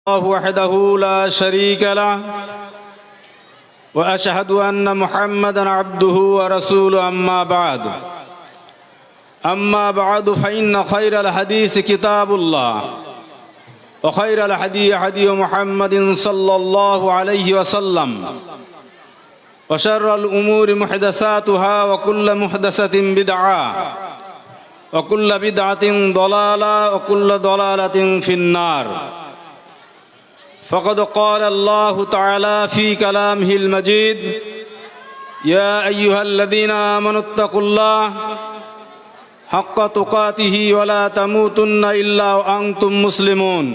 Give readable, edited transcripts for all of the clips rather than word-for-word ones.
وحده لا شريك له وأشهد أن محمدا عبده ورسوله أما بعد فإن خير الحديث كتاب الله وخير الهدي هدي محمد صلى الله عليه وسلم وشر الأمور محدثاتها وكل محدثة بدعة وكل بدعة ضلالة وكل ضلالة في النار فقد قال الله تعالى في كلامه المجيد يا أيها الذين آمنوا اتقوا الله حق تقاته ولا تموتن إلا وأنتم مسلمون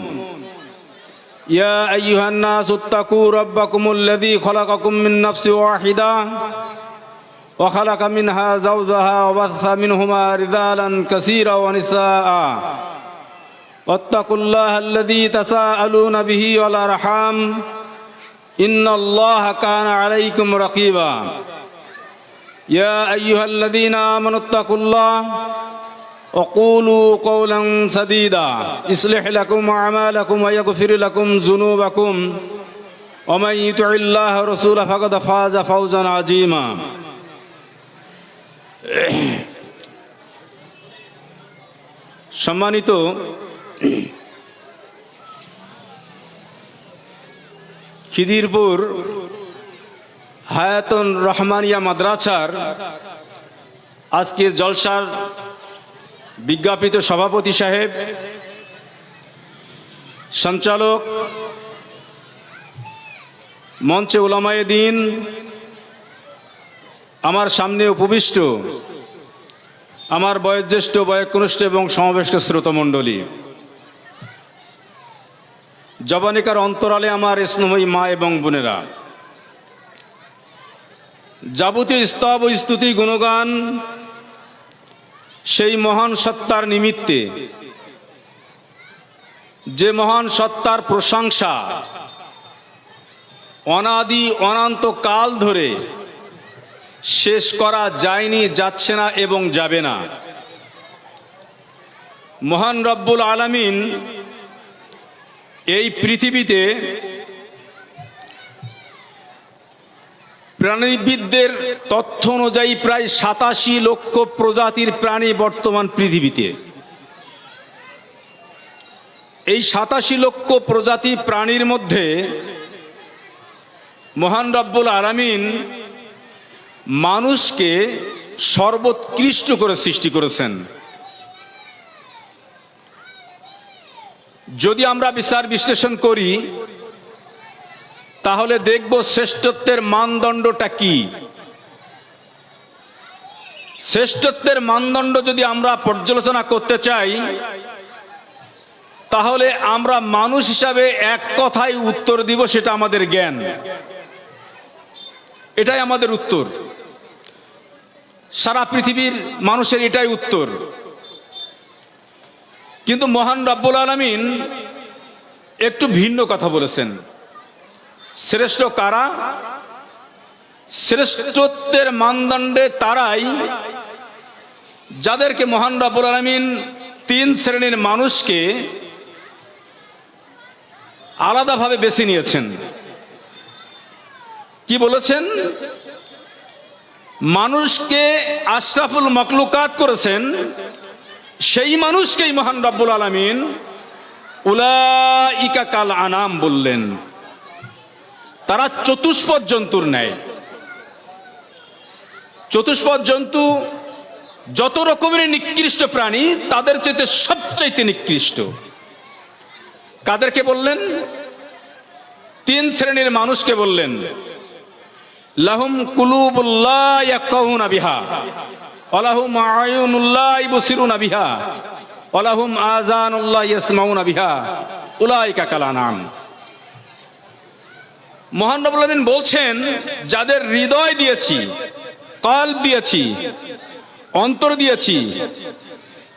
يا أيها الناس اتقوا ربكم الذي خلقكم من نفس واحدة وخلق منها زوجها وبث منهما رجالا كثيرا ونساء واتقوا الله الذي تساءلون به والأرحام إن الله كان عليكم رقيبا يا أيها الذين آمنوا اتقوا الله وقولوا قولا سديدا يصلح لكم أعمالكم ويغفر لكم ذنوبكم ومن يطع الله ورسوله فقد فاز فوزا عظيما সম্মানিত খিদিরপুর হায়াতুন রহমানিয়া মাদ্রাসার আজকের জলসার বিজ্ঞাপিত সভাপতি সাহেব, সঞ্চালক, মঞ্চে উলামায়ে দ্বীন, আমার সামনে উপবিষ্ট আমার বয়োজ্যেষ্ঠ বয়োকনিষ্ঠ এবং সমাবেশকে শ্রোতমণ্ডলী, জবানিকার অন্তরালে আমার স্নেহময়ী মা এবং বোনেরা, যাবতীয় স্তব ও স্তুতি গুণগান সেই মহান সত্তার নিমিত্তে, যে মহান সত্তার প্রশংসা অনাদি অনন্ত কাল ধরে শেষ করা যায়নি, যাচ্ছে না এবং যাবে না। মহান রব্বুল আলামিন এই পৃথিবীতে প্রাণীবিদদের তথ্য অনুযায়ী প্রায় ৮৭ লক্ষ প্রজাতির প্রাণী বর্তমান পৃথিবীতে। এই ৮৭ লক্ষ প্রজাতি প্রাণীর মধ্যে মহান রব্বুল আলামিন মানুষকে সর্বোৎকৃষ্ট করে সৃষ্টি করেছেন। যদি আমরা বিচার বিশ্লেষণ করি তাহলে দেখব শ্রেষ্ঠত্বের মানদণ্ডটা কি। শ্রেষ্ঠত্বের মানদণ্ড যদি আমরা পর্যালোচনা করতে চাই তাহলে আমরা মানুষ হিসাবে এক কথায় উত্তর দিব, সেটা আমাদের জ্ঞান। এটাই আমাদের উত্তর, সারা পৃথিবীর মানুষের এটাই উত্তর। কিন্তু মহান রব্বুল আলামিন একটু ভিন্ন কথা বলেছেন। শ্রেষ্ঠ কারা? শ্রেষ্ঠত্বের মানদণ্ডে তারাই যাদেরকে মহান রব্বুল আলামিন ৩ শ্রেণীর মানুষকে আলাদাভাবে বেছে নিয়েছেন। কি বলেছেন? মানুষকে আশরাফুল মখলুকাত করেছেন, সেই মানুষকেই মহান রব্বুল আলামিন উলাইকা কাল আনাম বললেন। তারা চতুষ্পদ জন্তুর ন্যায়। চতুষ্পদ জন্তু যত রকমের নিকৃষ্ট প্রাণী, তাদের চাইতে সবচাইতে নিকৃষ্ট। কাদেরকে বললেন? ৩ শ্রেণীর মানুষকে বললেন। লাহুম কুলুবুল্লা ইয়াফকাহুনা বিহা ওয়ালাহুম আয়ুনুল্লা ইবসিরুনা বিহা ওয়ালাহুম আযানুল্লা ইয়াসমাউনা বিহা উলাইকা কাল আনাম। মহান রব্বুল আলামিন বলছেন, যাদের হৃদয় দিয়েছি, কলব দিয়েছি, অন্তর দিয়েছি,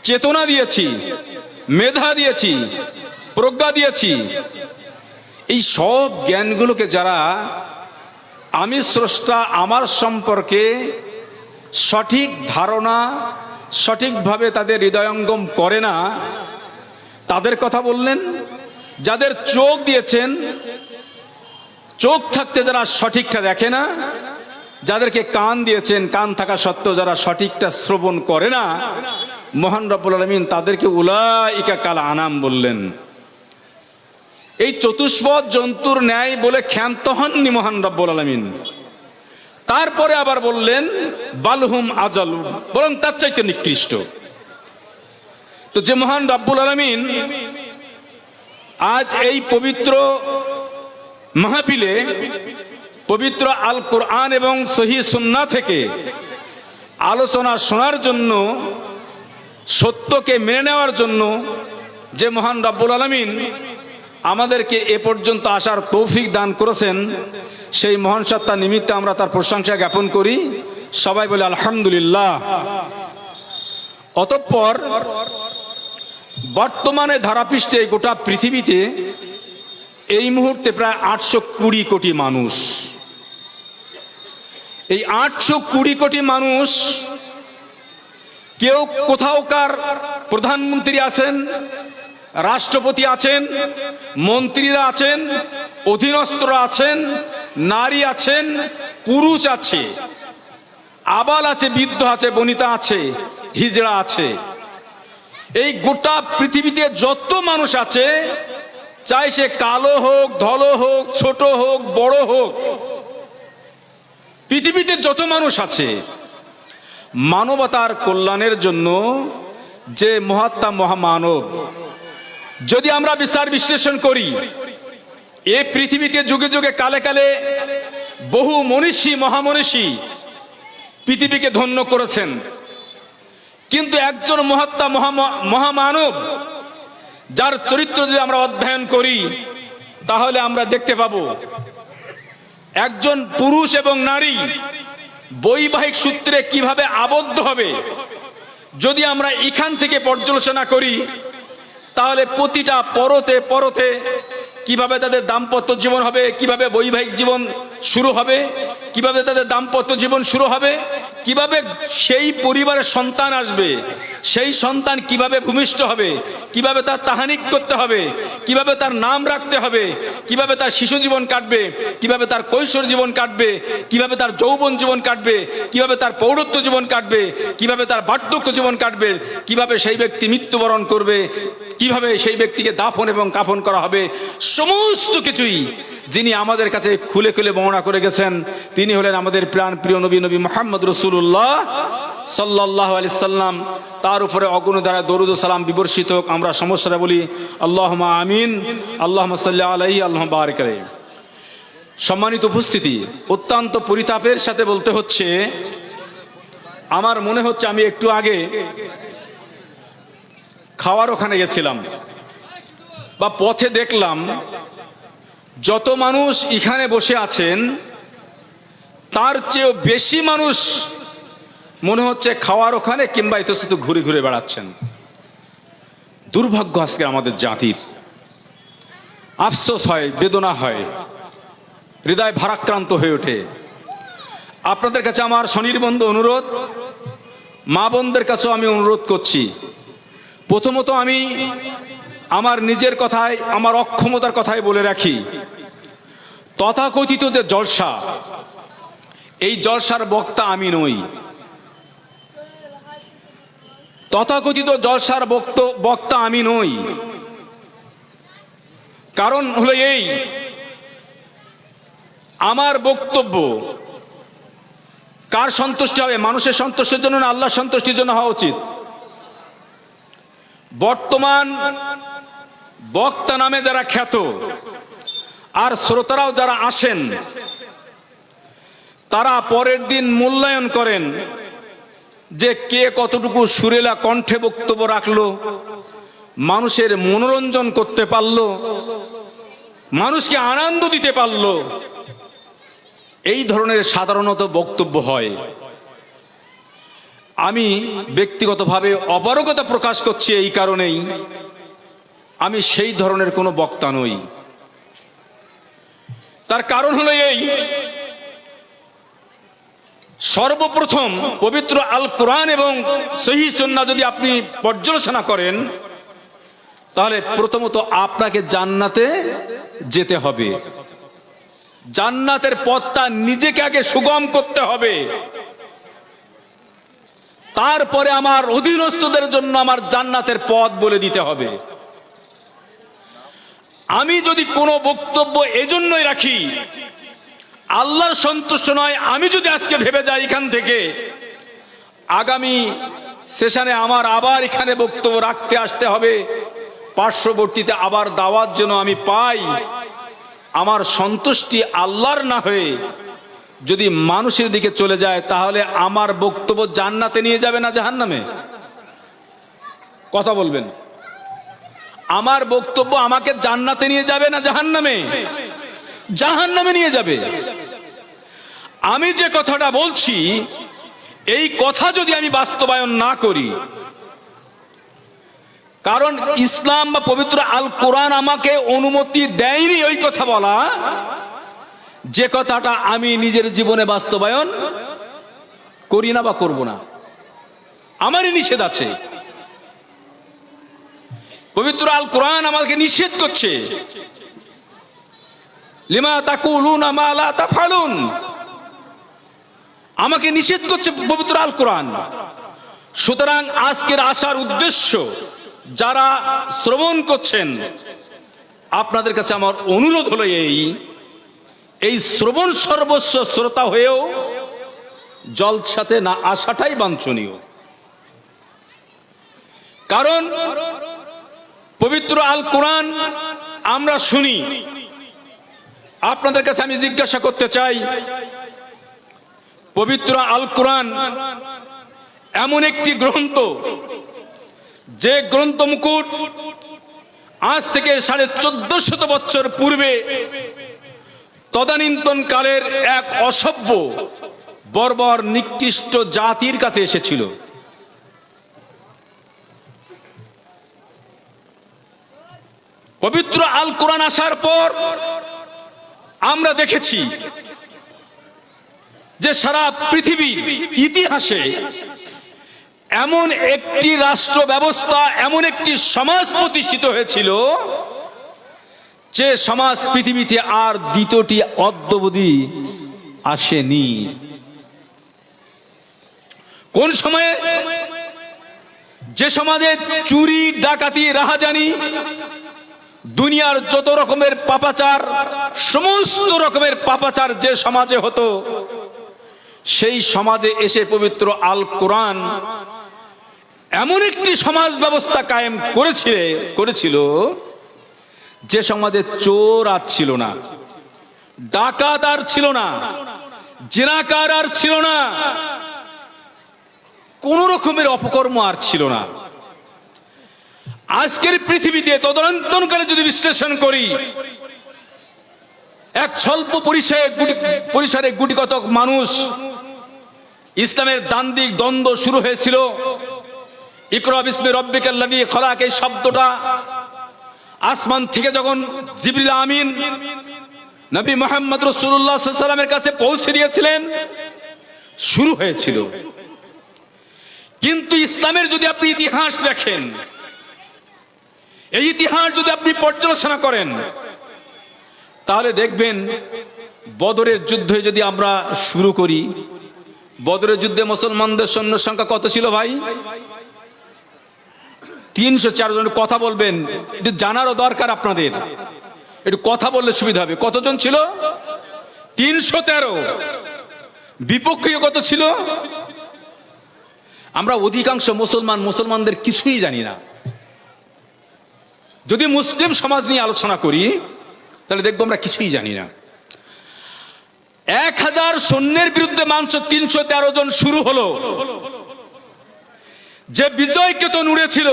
চেতনা দিয়েছি, মেধা দিয়েছি, প্রজ্ঞা দিয়েছি, এই সব জ্ঞানগুলোকে যারা আমি স্রষ্টা আমার সম্পর্কে সঠিক ধারণা, সঠিকভাবে তাদের হৃদয়ঙ্গম করে না, তাদের কথা বললেন। যাদের চোখ দিয়েছেন, চোখ থাকতে যারা সঠিকটা দেখে না, যাদেরকে কান দিয়েছেন, কান থাকা সত্ত্বেও যারা সঠিকটা শ্রবণ করে না, মহান রব্বুল আলামিন তাদেরকে উলাইকা কাল আনাম বললেন। এই চতুষ্পদ জন্তুর ন্যায় বলে ক্ষান্ত হননি মহান রব্বুল আলামিন। তারপরে আবার বললেন বালহুম আজালু, বরং তার চাইতে নিকৃষ্ট। তো যে মহান রব্বুল আলামিন আজ এই পবিত্র মাহফিলে পবিত্র আল কোরআন এবং সহিহ সুন্নাহ থেকে আলোচনা শোনার জন্য, সত্যকে মেনে নেওয়ার জন্য যে মহান রব্বুল আলামিন আমাদেরকে এ পর্যন্ত আসার তৌফিক দান করেছেন, সেই মহান সত্তার নিমিত্তে আমরা তার প্রশংসা জ্ঞাপন করি। সবাই বলে আলহামদুলিল্লাহ। অতঃপর বর্তমানে ধারাপৃষ্ঠে গোটা পৃথিবীতে এই মুহূর্তে প্রায় 820 কোটি মানুষ। এই 820 কোটি মানুষ, কেউ কোথাওকার প্রধানমন্ত্রী আছেন, রাষ্ট্রপতি আছেন, মন্ত্রীরা আছেন, অধীনস্থরা আছেন, নারী আছেন, পুরুষ আছে, আবাল আছে, বৃদ্ধ আছে, বনিতা আছে, হিজড়া আছে। এই গোটা পৃথিবীতে যত মানুষ আছে, চাই সে কালো হোক, ধলো হোক, ছোট হোক, বড় হোক, পৃথিবীতে যত মানুষ আছে, মানবতার কল্যাণের জন্য যে মহাত্মা মহামানব, যদি আমরা বিচার বিশ্লেষণ করি, এই পৃথিবীতে যুগে যুগে কালে কালে বহু মনীষী মহামনীষী পৃথিবীকে ধন্য করেছেন, কিন্তু একজন মহাত্মা মহামানব যার চরিত্র যদি আমরা অধ্যয়ন করি, তাহলে আমরা দেখতে পাবো একজন পুরুষ এবং নারী বৈবাহিক সূত্রে কিভাবে আবদ্ধ হবে। যদি আমরা এখান থেকে পর্যালোচনা করি, তাহলে প্রতিটা পরতে পরতে কিভাবে তাদের দাম্পত্য জীবন হবে, কিভাবে বৈবাহিক জীবন শুরু হবে, কিভাবে তাদের দাম্পত্য জীবন শুরু হবে, কিভাবে সেই পরিবারের সন্তান আসবে, সেই সন্তান কিভাবে ভূমিষ্ঠ হবে, কিভাবে তার তাহানিক করতে হবে, কিভাবে তার নাম রাখতে হবে, কিভাবে তার শিশু জীবন কাটবে, কিভাবে তার কৈশোর জীবন কাটবে, কিভাবে তার যৌবন জীবন কাটবে, কিভাবে তার পৌরত্ব জীবন কাটবে, কিভাবে তার বার্ধক্য জীবন কাটবে, কিভাবে সেই ব্যক্তি মৃত্যুবরণ করবে, কিভাবে সেই ব্যক্তিকে দাফন এবং কাফন করা হবে, সমস্ত কিছুই যিনি আমাদের কাছে খুলে খুলে বর্ণনা করে গেছেন, তিনি হলেন আমাদের প্রাণ প্রিয় নবী মুহাম্মদ রাসূলুল্লাহ সাল্লাল্লাহু আলাইহি সাল্লাম। তার উপরে অগণিত ধারা দরুদ ও সালাম বিবর্ষিত হোক। আমরা সমস্যাটা বলি আল্লাহুম্মা আমিন, আল্লাহুম্মা সাল্লি আলাইহি, আল্লাহুম্মা বারিক আলাইহি। সম্মানিত উপস্থিতি, অত্যন্ত পরিতাপের সাথে বলতে হচ্ছে, আমার মনে হচ্ছে আমি একটু আগে খাওয়ার ওখানে গেছিলাম, বা পথে দেখলাম যত মানুষ এখানে বসে আছেন, তার চেয়েও বেশি মানুষ মনে হচ্ছে খাওয়ার ওখানে কিংবা ইতস্তত ঘুরে ঘুরে বেড়াচ্ছেন। দুর্ভাগ্য আজকে আমাদের জাতির। আফসোস হয়, বেদনা হয়, হৃদয় ভারাক্রান্ত হয়ে ওঠে। আপনাদের কাছে আমার স্বনির্বন্ধ অনুরোধ, মা বোনদের কাছেও আমি অনুরোধ করছি। প্রথমত আমি আমার নিজের কথায়, আমার অক্ষমতার কথাই বলে রাখি, তথাকথিত যে জলসা, এই জলসার বক্তা আমি নই। তথাকথিত জলসার বক্তা আমি নই। কারণ হলো এই, আমার বক্তব্য কার সন্তুষ্টি হবে? মানুষের সন্তুষ্টির জন্য না আল্লাহর সন্তুষ্টির জন্য হওয়া উচিত। বর্তমান বক্তা নামে যারা খ্যাত আর শ্রোতারাও যারা আসেন, তারা পরের দিন মূল্যায়ন করেন যে কে কতটুকু সুরেলা কণ্ঠে বক্তব্য রাখলো, মানুষের মনোরঞ্জন করতে পারলো, মানুষকে আনন্দ দিতে পারলো। এই ধরনের সাধারণত বক্তব্য হয়। আমি ব্যক্তিগতভাবে অপারগতা প্রকাশ করছি এই কারণেই, আমি সেই ধরনের কোনো বক্তা নই। তার কারণ হলো এই, সর্বপ্রথম পবিত্র আল কোরআন এবং সহিহ সুন্নাহ যদি আপনি পর্যালোচনা করেন, তাহলে প্রথমত আপনাকে জান্নাতে যেতে হবে, জান্নাতের পথটা নিজেকে আগে সুগম করতে হবে, তারপরে আমার অধীনস্থদের জন্য আমার জান্নাতের পথ বলে দিতে হবে। আমি যদি কোনো বক্তব্য এজন্যই রাখি আল্লাহর সন্তুষ্ট নয়, আমি যদি আজকে ভেবে যাই এখান থেকে আগামী সেশনে আমার আবার এখানে বক্তব্য রাখতে আসতে হবে, পার্শ্ববর্তীতে আবার দাওয়াত যেন আমি পাই, আমার সন্তুষ্টি আল্লাহর না হয়ে যদি মানুষের দিকে চলে যায়, তাহলে আমার বক্তব্য জান্নাতে নিয়ে যাবে না জাহান্নামে? কথা বলবেন। আমার বক্তব্য আমাকে জান্নাতে নিয়ে যাবে না জাহান্নামে? জাহান্নামে নিয়ে যাবে। আমি যে কথাটা বলছি এই কথা যদি আমি বাস্তবায়ন না করি, কারণ ইসলাম বা পবিত্র আল কোরআন আমাকে অনুমতি দেয়নি ওই কথা বলা যে কথাটা আমি নিজের জীবনে বাস্তবায়ন করি না বা করব না, আমারই নিষেধ আছে। পবিত্র আল কোরআন আমাকে নিষেধ করছে, লিমা তাকুলুনা মা লা তাফআলুন, আমাকে নিষেধ করছে পবিত্র আল কোরআন। সুতরাং আজকের আসার উদ্দেশ্য যারা শ্রবণ করছেন, আপনাদের কাছে আমার অনুরোধ হলো এই শ্রবণ সর্বস্ব শ্রোতা হয়েও জলসাতে না আসাটাই বাঞ্ছনীয়। কারণ পবিত্র আল কোরআন আমরা শুনি, আপনাদের কাছে আমি জিজ্ঞাসা করতে চাই, পবিত্র আল কোরআন এমন একটি গ্রন্থ যে গ্রন্থ মুকুট আজ থেকে 1450 বছর পূর্বে তদানীন্তন কালের এক অসভ্য বর্বর নিকৃষ্ট জাতির কাছে এসেছিল। পবিত্র আল কোরআন আসার পর আমরা দেখেছি যে সারা পৃথিবীর ইতিহাসে এমন একটি রাষ্ট্র ব্যবস্থা, এমন একটি সমাজ প্রতিষ্ঠিত হয়েছিল যে সমাজ পৃথিবীতে আর দ্বিতীয়টি অদ্যাবধি আসেনি। কোন সময়ে? যে সমাজে চুরি, ডাকাতি, রাহাজানি, দুনিয়ার যত রকমের পাপাচার, সমস্ত রকমের পাপাচার যে সমাজে হতো, সেই সমাজে এসে পবিত্র আল কোরআন এমন একটি সমাজ ব্যবস্থা কায়েম করেছিল যে সমাজে চোর আর ছিল না, ডাকাত আর ছিল না, জিনাকার আর ছিল না, কোন রকমের অপকর্ম আর ছিল না। আজকের পৃথিবীতে তদানীন্তনকালে যদি বিশ্লেষণ করি, এক স্বল্প পরিসরে গুটিকতক মানুষ, ইসলামের দ্বান্দ্বিক দ্বন্দ্ব শুরু হয়েছিল। ইকরা বিসমি রাব্বিকাল্লাযী খলাক এই শব্দটা আসমান থেকে যখন জিবরিল আমিন নবী মুহাম্মদ রাসূলুল্লাহ সাল্লাল্লাহু আলাইহি ওয়াসাল্লামের কাছে পৌঁছে দিয়েছিলেন, শুরু হয়েছিল। কিন্তু ইসলামের যদি আপনি ইতিহাস দেখেন, এই ইতিহাস যদি আপনি পর্যালোচনা করেন, তাহলে দেখবেন বদরের যুদ্ধে যদি আমরা শুরু করি, বদরের যুদ্ধে মুসলমানদের সৈন্য সংখ্যা কত ছিল ভাই? 304 জন। কথা বলবেন, একটু জানারও দরকার আপনাদের, একটু কথা বললে সুবিধা হবে। কতজন ছিল? 313। বিপক্ষীয় কত ছিল? আমরা অধিকাংশ মুসলমানদের কিছুই জানি না। যদি মুসলিম সমাজ নিয়ে আলোচনা করি তাহলে দেখবো আমরা কিছুই জানি না। 1000 সৈন্যের বিরুদ্ধে মাত্র 313 জন শুরু হলো। যে বিজয় কেতন উড়েছিল,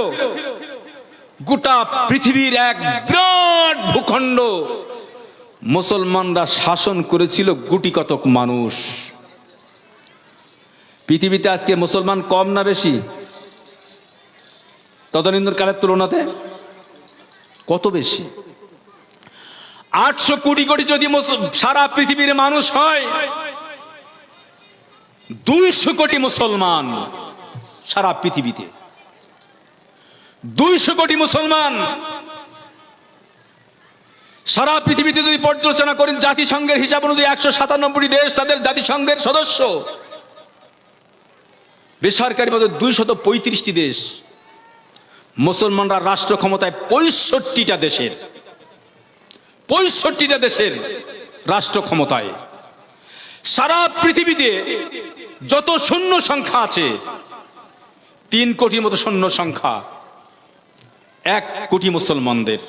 গোটা পৃথিবীর এক বিরাট ভূখণ্ড মুসলমানরা শাসন করেছিল গুটি কতক মানুষ। পৃথিবীতে আজকে মুসলমান কম না বেশি? তদানীন্তন কালের তুলনাতে কত বেশি? 800 কোটি যদি সারা পৃথিবীর মানুষ হয়, 200 কোটি মুসলমান সারা পৃথিবীতে, 200 কোটি মুসলমান। সারা পৃথিবীতে যদি পর্যালোচনা করেন, জাতিসংঘের হিসাব অনুযায়ী 197টি দেশ তাদের জাতিসংঘের সদস্য, বেসরকারি মধ্যে 235টি দেশ, মুসলমানরা রাষ্ট্র ক্ষমতায় 65টা দেশের রাষ্ট্র ক্ষমতায়। সারা পৃথিবীতে যত শূন্য সংখ্যা আছে 3 কোটির মতো শূন্য সংখ্যা, 1 কোটি মুসলমানদের।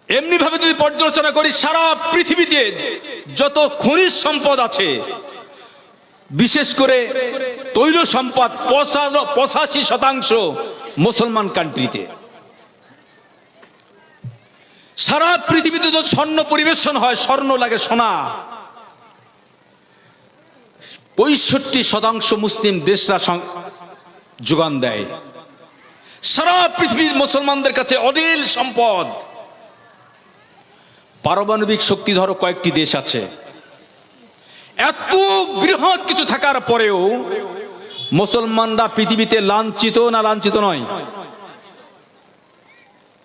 এমনি ভাবে যদি পর্যালোচনা করি, সারা পৃথিবীতে যত খনিজ সম্পদ আছে, বিশেষ করে তৈল সম্পদ 85% মুসলমান কান্ট্রিতে। সারা পৃথিবীতে যত স্বর্ণ পরিবেশন হয়, স্বর্ণ লাগে সোনা, 65% মুসলিম দেশরা যোগান দেয়। সারা পৃথিবীর মুসলমানদের কাছে অঢেল সম্পদ। পারমাণবিক শক্তি ধরো কয়েকটি দেশ আছে, এত বৃহৎ কিছু থাকার পরেও মুসলমানরা পৃথিবীতে লাঞ্ছিত না লাঞ্ছিত নয়?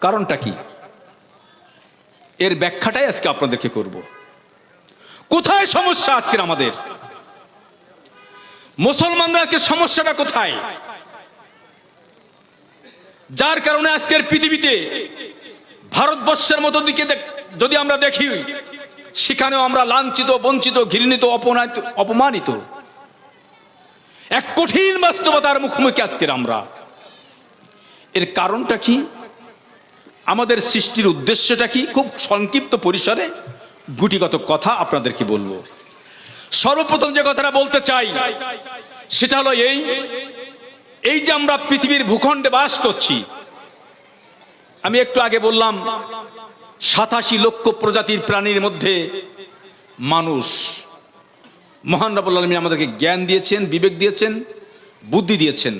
কারণটা কি? এর ব্যাখ্যাটাই আজকে আপনাদেরকে করব। কোথায় সমস্যা আজকের আমাদের মুসলমানদের? আজকে সমস্যাটা কোথায়, যার কারণে আজকের পৃথিবীতে ভারতবর্ষের মতো দিকে যদি আমরা দেখি, সেখানেও আমরা লাঞ্ছিত, বঞ্চিত, ঘৃণিত, অপমানিত, এক কঠিন বাস্তবতার মুখোমুখি আজকের আমরা। এর কারণটা কি? আমাদের সৃষ্টির উদ্দেশ্যটা কি? খুব সংক্ষিপ্ত পরিসরে গুটিগত কথা আপনাদেরকে বলবো। সর্বপ্রথম যে কথাটা বলতে চাই সেটা হলো এই যে আমরা পৃথিবীর ভূখণ্ডে বাস করছি। আমি একটু আগে বললাম 87 লক্ষ প্রজাতির প্রাণীর মধ্যে মানুষ। মহান রব্বুল আলামিন আমাদেরকে জ্ঞান দিয়েছেন, বিবেক দিয়েছেন, বুদ্ধি দিয়েছেন,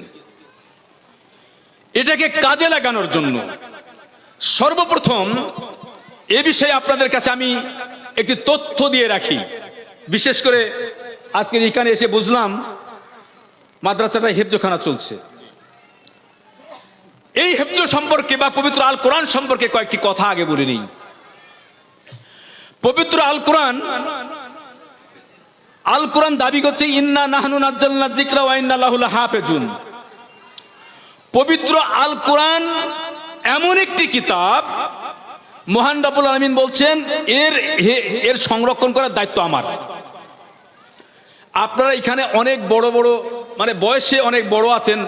এটাকে কাজে লাগানোর জন্য। সর্বপ্রথম এ বিষয়ে আপনাদের কাছে আমি একটি তথ্য দিয়ে রাখি। বিশেষ করে আজকে এখানে এসে বুঝলাম মাদ্রাসাটা হেফজখানা চলছে। এই হেফজ সম্পর্কে বা পবিত্র আল কোরআন সম্পর্কে কয়েকটি কথা আগে বলে নিই। পবিত্র আল কোরআন দাবি করছে ইন্না নাহনু নাজ্জালনা যিকরা ওয়া ইন্না লাহু লাহাফিজুন। পবিত্র আল কোরআন এমন একটি কিতাব, মহান রব্বুল আলামিন বলছেন এর সংরক্ষণ করার দায়িত্ব আমার। আপনারা এখানে অনেক বড় বড়, মানে বয়সে অনেক বড় আছেন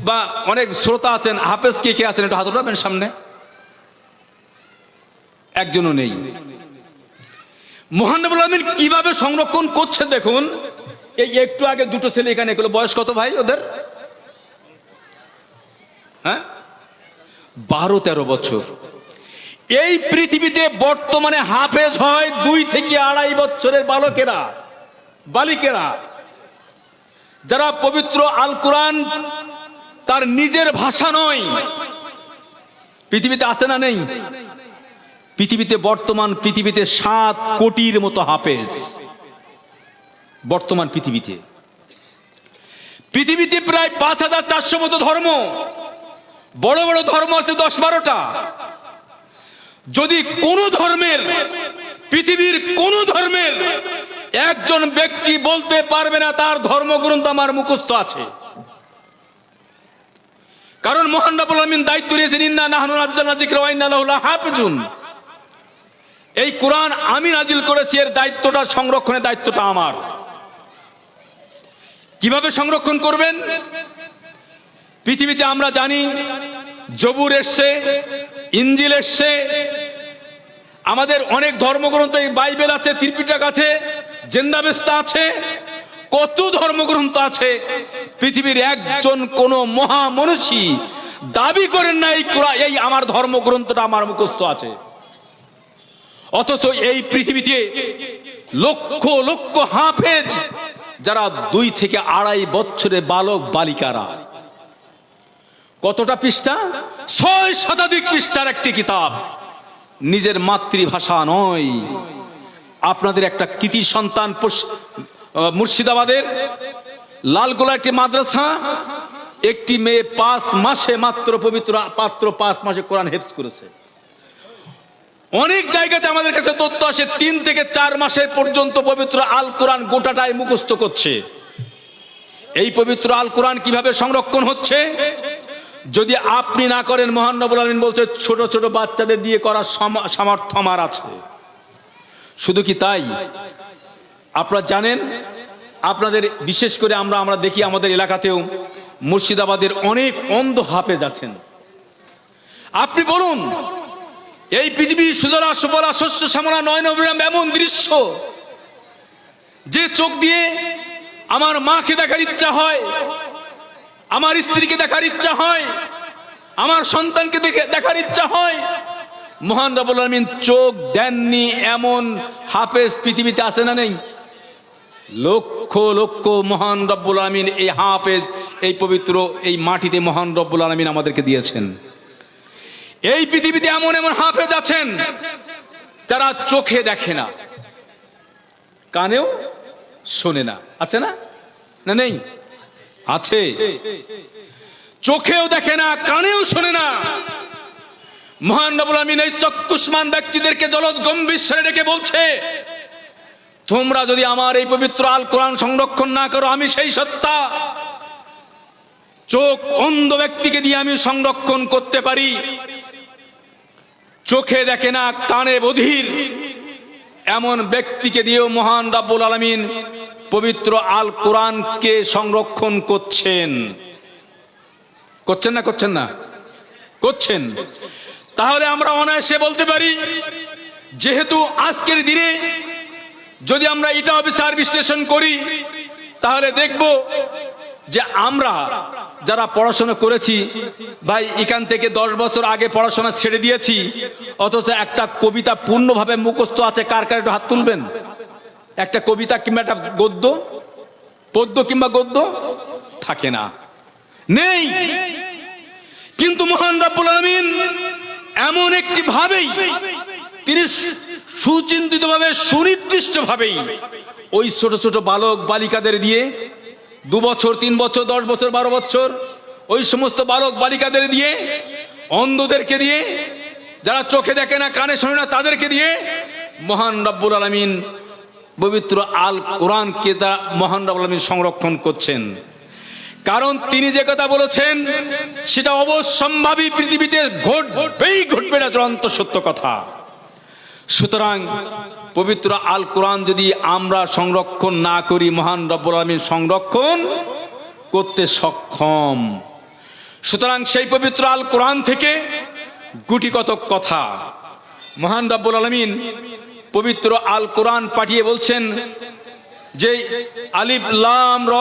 বা অনেক শ্রোতা আছেন, হাফেজ কে কে আছেন? একটু হাত উঠাবেন সামনে। একজনও নেই। মহান রব্বুল আলামিন কিভাবে সংরক্ষণ করছে দেখুন। এই একটু আগে দুটো ছেলে এখানে এগুলো, বয়স কত ভাই ওদের? হ্যাঁ, 12-13 বছর। এই পৃথিবীতে বর্তমানে হাফেজ হয় 2 থেকে 2.5 বছরের বালিকেরা, যারা পবিত্র আল কোরআন তার নিজের ভাষা নয়, পৃথিবীতে আছে না নেই? পৃথিবীতে 7 কোটির মতো হাফেজ বর্তমান পৃথিবীতে প্রায় 5400 মতো ধর্ম, বড় বড় ধর্ম আছে 10-12টা। যদি পৃথিবীর কোন ধর্মের একজন ব্যক্তি বলতে পারবে না তার ধর্মগ্রন্থ আমার মুখস্থ আছে, কারণ মহান রব্বুল আলামিন দায়িত্ব নিয়েছেন ইন্না নাহনু নাজ্জালনা যিকরা ওয়া ইন্না লাহু লাহাফিজুন। এই কোরআন আমি নাজিল করেছি, এর দায়িত্বটা, সংরক্ষণের দায়িত্বটা আমার। কিভাবে সংরক্ষণ করবেন? পৃথিবীতে আমরা জানি জবুর এসছে, ইনজিল এসছে, আমাদের অনেক ধর্মগ্রন্থ, বাইবেল আছে, ত্রিপিটক আছে, জেন্দাবেস্তা আছে, কত ধর্মগ্রন্থ আছে। পৃথিবীর একজন কোন মহামনীষী দাবি করেন না এই আমার ধর্মগ্রন্থটা আমার মুখস্থ আছে। অথচ এই পৃথিবীতে লক্ষ লক্ষ হাফেজ, যারা 2 থেকে 2.5 বছরের বালক বালিকারা। কতটা পৃষ্ঠা? 6 শতাধিক পৃষ্ঠার একটি কিতাব, নিজের মাতৃভাষা নয়। আপনাদের একটা কৃতি সন্তান মুর্শিদাবাদের লালগোলা একটি মাদ্রাসা, একটি মেয়ে 5 মাসে মাত্র 5 মাসে কোরআন হেফজ করেছে। অনেক জায়গাতে আমাদের কাছে তথ্য আসে 3 থেকে 4 মাসের পর্যন্ত পবিত্র আল কোরআন গোটাটাই মুখস্থ করছে। এই পবিত্র আল কোরআন কিভাবে সংরক্ষণ হচ্ছে? যদি আপনি না করেন, মহান রব্বুল আলামিন বলছে ছোট ছোট বাচ্চাদের দিয়ে করার সামর্থ্য আমার আছে। শুধু কি তাই, আপনারা জানেন, আপনাদের বিশেষ করে আমরা দেখি আমাদের এলাকাতেও মুর্শিদাবাদের অনেক অন্ধ হাফেজ আছেন। আপনি বলুন, এই পৃথিবী সুজলা সুফলা শস্য শ্যামলা নয়নবিরাম এমন দৃশ্য যে চোখ দিয়ে আমার মাকে দেখার ইচ্ছা হয়, আমার স্ত্রীকে দেখার ইচ্ছা হয়, আমার সন্তানকে দেখার ইচ্ছা হয়, মহান রব্বুল আলামিন চোখ দেননি এমন হাফেজ পৃথিবীতে আছে না নেই? লক্ষ লক্ষ মহান রব্বুল আলামিন এই হাফেজ এই পবিত্র এই মাটিতে মহান রব্বুল আলামিন আমাদেরকে দিয়েছেন। এই পৃথিবীতে এমন এমন হাফেজ আছেন যারা চোখে দেখে না, কানেও শোনে না। আছে না? না নেই? আছে। চোখেও দেখে না, কানেও শোনে না। মহান রব্বুল আলামিন এই চক্ষুষ্মান ব্যক্তিদেরকে জলদ গম্ভীর স্বরে ডেকে বলছে, তোমরা যদি আমার এই পবিত্র আল কোরআন সংরক্ষণ না করো, আমি সেই সত্তা, চোখ অন্ধ ব্যক্তিকে দিয়ে আমি সংরক্ষণ করতে পারি। চোখে দেখে না, কানে বধির এমন ব্যক্তিকে দিয়েও মহান রব্বুল আলামিন পবিত্র আল কোরআনকে সংরক্ষণ করছেন। করছেন না? করছেন না? করছেন। তাহলে আমরা অনায়াসে বলতে পারি, যেহেতু আজকের দিনে যদি আমরা এটা বিচার বিশ্লেষণ করি, তাহলে দেখব যে আমরা যারা পড়াশোনা করেছি, ভাই এখান থেকে 10 বছর আগে পড়াশোনা ছেড়ে দিয়েছি, অথচ একটা কবিতা পূর্ণভাবে মুখস্থ আছে। কার কার একটু হাত তুলবেন? একটা কবিতা কিংবা একটা গদ্য, পদ্য কিংবা গদ্য থাকে না, নেই। কিন্তু মহান রব্বুল আলামিন এমন একটি ভাবেই তিনি সুচিন্তিত ভাবে সুনির্দিষ্ট ভাবেই ওই ছোট ছোট বালক বালিকাদের দিয়ে 2 বছর 3 বছর 10 বছর 12 বছর ওই সমস্ত বালক বালিকাদের দিয়ে, অন্ধদেরকে দিয়ে, যারা চোখে দেখে না কানে শোনে না তাদেরকে দিয়ে মহান রব্বুল আলামিন পবিত্র আল কোরআনকে তা মহান রব্বুল আলামিন সংরক্ষণ করছেন। কারণ তিনি যে কথা বলেছেন সেটা অবশ্যম্ভাবী, পৃথিবীতে ঘটবে, এটা চূড়ান্ত সত্য কথা। সুতরাং পবিত্র আল কোরআন যদি আমরা সংরক্ষণ না করি, মহান রব্বুল আলামিন সংরক্ষণ করতে সক্ষম। সুতরাং সেই পবিত্র আল কোরআন থেকে গুটি কতক কথা মহান রব্বুল আলামিন পবিত্র আল কোরআন পাঠিয়ে বলছেন যে আলিফ লাম র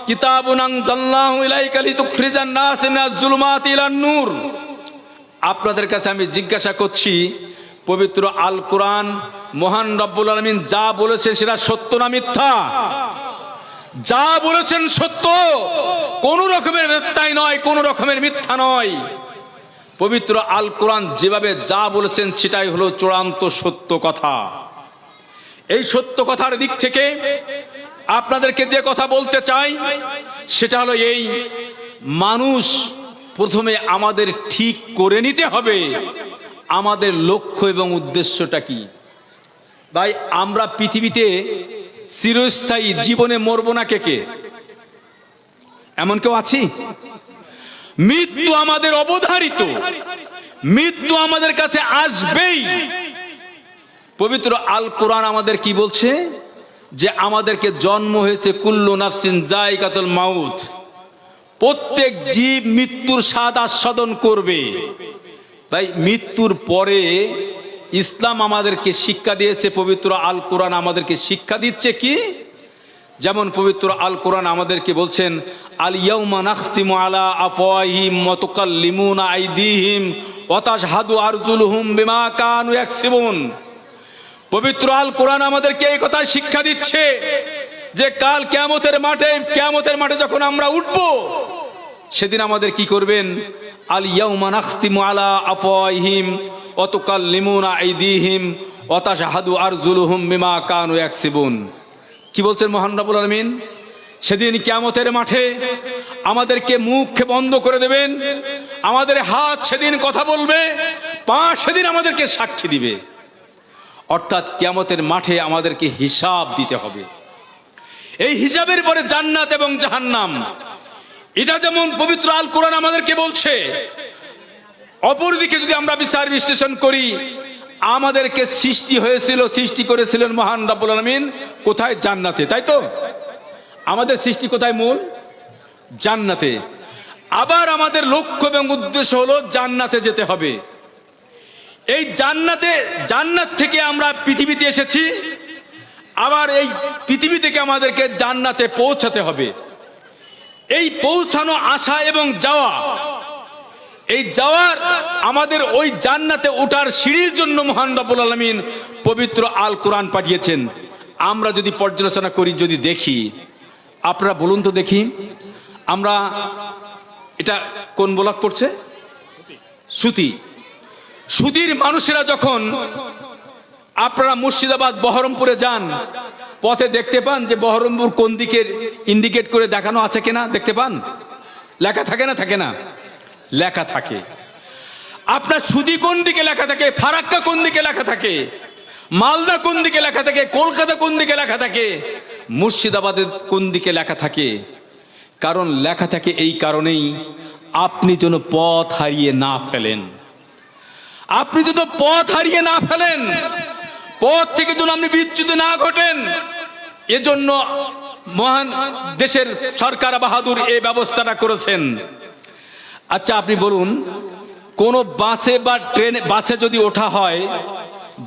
কিতাবুন আনজালনাহু ইলাইকা লিতুখরিজান নাস মিনাজ যুলুমাতি ইলান নূর। আপনাদের কাছে আমি জিজ্ঞাসা করছি, পবিত্র আল কোরআন মহান রব্বুল আলামিন যা বলেছেন সেটা সত্য না মিথ্যা? যা বলেছেন সত্য, কোন রকমের মিথ্যাই নয়, কোন রকমের মিথ্যা নয়। পবিত্র আল কোরআন যেভাবে যা বলেছেন সেটাই হলো চূড়ান্ত সত্য কথা। এই সত্য কথার দিক থেকে আপনাদেরকে যে কথা বলতে চাই সেটা হলো এই, মানুষ প্রথমে আমাদের ঠিক করে নিতে হবে আমাদের লক্ষ্য এবং উদ্দেশ্যটা কি। ভাই আমরা পৃথিবীতে চিরস্থায়ী জীবনে মরবো না, কে এমন কেউ আছি? মৃত্যু আমাদের অবধারিত, মৃত্যু আমাদের কাছে আসবেই। পবিত্র আল কোরআন আমাদের কি বলছে? যে আমাদেরকে জন্ম হয়েছে কুল্লু নাফসিন যায়কাতুল মাউত, প্রত্যেক জীব মৃত্যুর স্বাদ আস্বাদন করবে। তাই মৃত্যুর পরে ইসলাম আমাদেরকে শিক্ষা দিয়েছে, পবিত্র আল কোরআন আমাদেরকে শিক্ষা দিচ্ছে কি? যেমন পবিত্র আল কোরআন আমাদেরকে বলছেন, আল ইয়াউমা নাখতিমু আলা আফওয়াহিহিম ওয়া তুকাল্লিমুনা আইদিহিম ওয়া তাশহাদু আরজুলুহুম বিমা কানু ইয়াকসিবুন। পবিত্র আল কোরআন আমাদেরকে এই কথা শিক্ষা দিচ্ছে যে কাল কিয়ামতের মাঠে যখন আমরা উঠব, সেদিন আমাদের কি করবেন? আল ইয়াউমা নাখতিমু আলা আফওয়াহিহিম ওয়া তুকাল্লিমুনা আইদিহিম ওয়া তাশহাদু আরজুলুহুম বিমা কানু ইয়াকসিবুন। কি বলছেন মহান রব্বুল আলামিন? সেদিন কিয়ামতের মাঠে আমাদেরকে মুখ বন্ধ করে দেবেন, আমাদের হাত সেদিন কথা বলবে, সেদিন আমাদেরকে সাক্ষী দিবে, অর্থাৎ কিয়ামতের মাঠে আমাদেরকে হিসাব দিতে হবে। এই হিসাবের পরে জান্নাত এবং জাহান্নাম, এটা যেমন পবিত্র আল কোরআন আমাদেরকে বলছে, অপরদিকে যদি আমরা বিচার বিশ্লেষণ করি, আমাদেরকে সৃষ্টি করেছিলেন মহান রব্বুল আলামিন কোথায়? জান্নাতে, তাই তো? আমাদের সৃষ্টি কোথায়? মূল জান্নাতে। আবার আমাদের লক্ষ্য এবং উদ্দেশ্য হলো জান্নাতে যেতে হবে। এই জান্নাত থেকে আমরা পৃথিবীতে এসেছি, আবার এই পৃথিবী থেকে আমাদেরকে জান্নাতে পৌঁছাতে হবে। এই পৌঁছানো, আসা এবং যাওয়া, এই যাওয়ার আমাদের ওই জান্নাতে ওঠার সিঁড়ির জন্য মহান রব্বুল আলামিন পবিত্র আল কোরআন পাঠিয়েছেন। আমরা যদি পর্যালোচনা করি, যদি দেখি, আপনারা বলুন তো দেখি, আমরা এটা কোন ব্লক পড়ছে? সুতির মানুষেরা যখন আপনারা মুর্শিদাবাদ বহরমপুরে যান, পথে দেখতে পান যে বহরমপুর কোন দিকে ইন্ডিকেট করে দেখানো আছে কিনা? দেখতে পান? লেখা থাকে না? থাকে না? লেখা থাকে। আপনার সুদি কোন দিকে লেখা থাকে, ফারাক্কা কোন দিকে লেখা থাকে, মালদা কোন দিকে লেখা থাকে, কলকাতা কোন দিকে লেখা থাকে, মুর্শিদাবাদের কোন দিকে লেখা থাকে? কারণ লেখা থাকে এই কারণেই, আপনি যেন পথ হারিয়ে না ফেলেন, আপনি যেন পথ হারিয়ে না ফেলেন, পথ থেকে যেন আপনি বিচ্যুত না ঘটেন। এজন্য মহান দেশের সরকার বাহাদুর এই ব্যবস্থাটা করেছেন। আচ্ছা, আপনি বলুন, কোন বাসে বা ট্রেনে, বাসে যদি ওঠা হয়,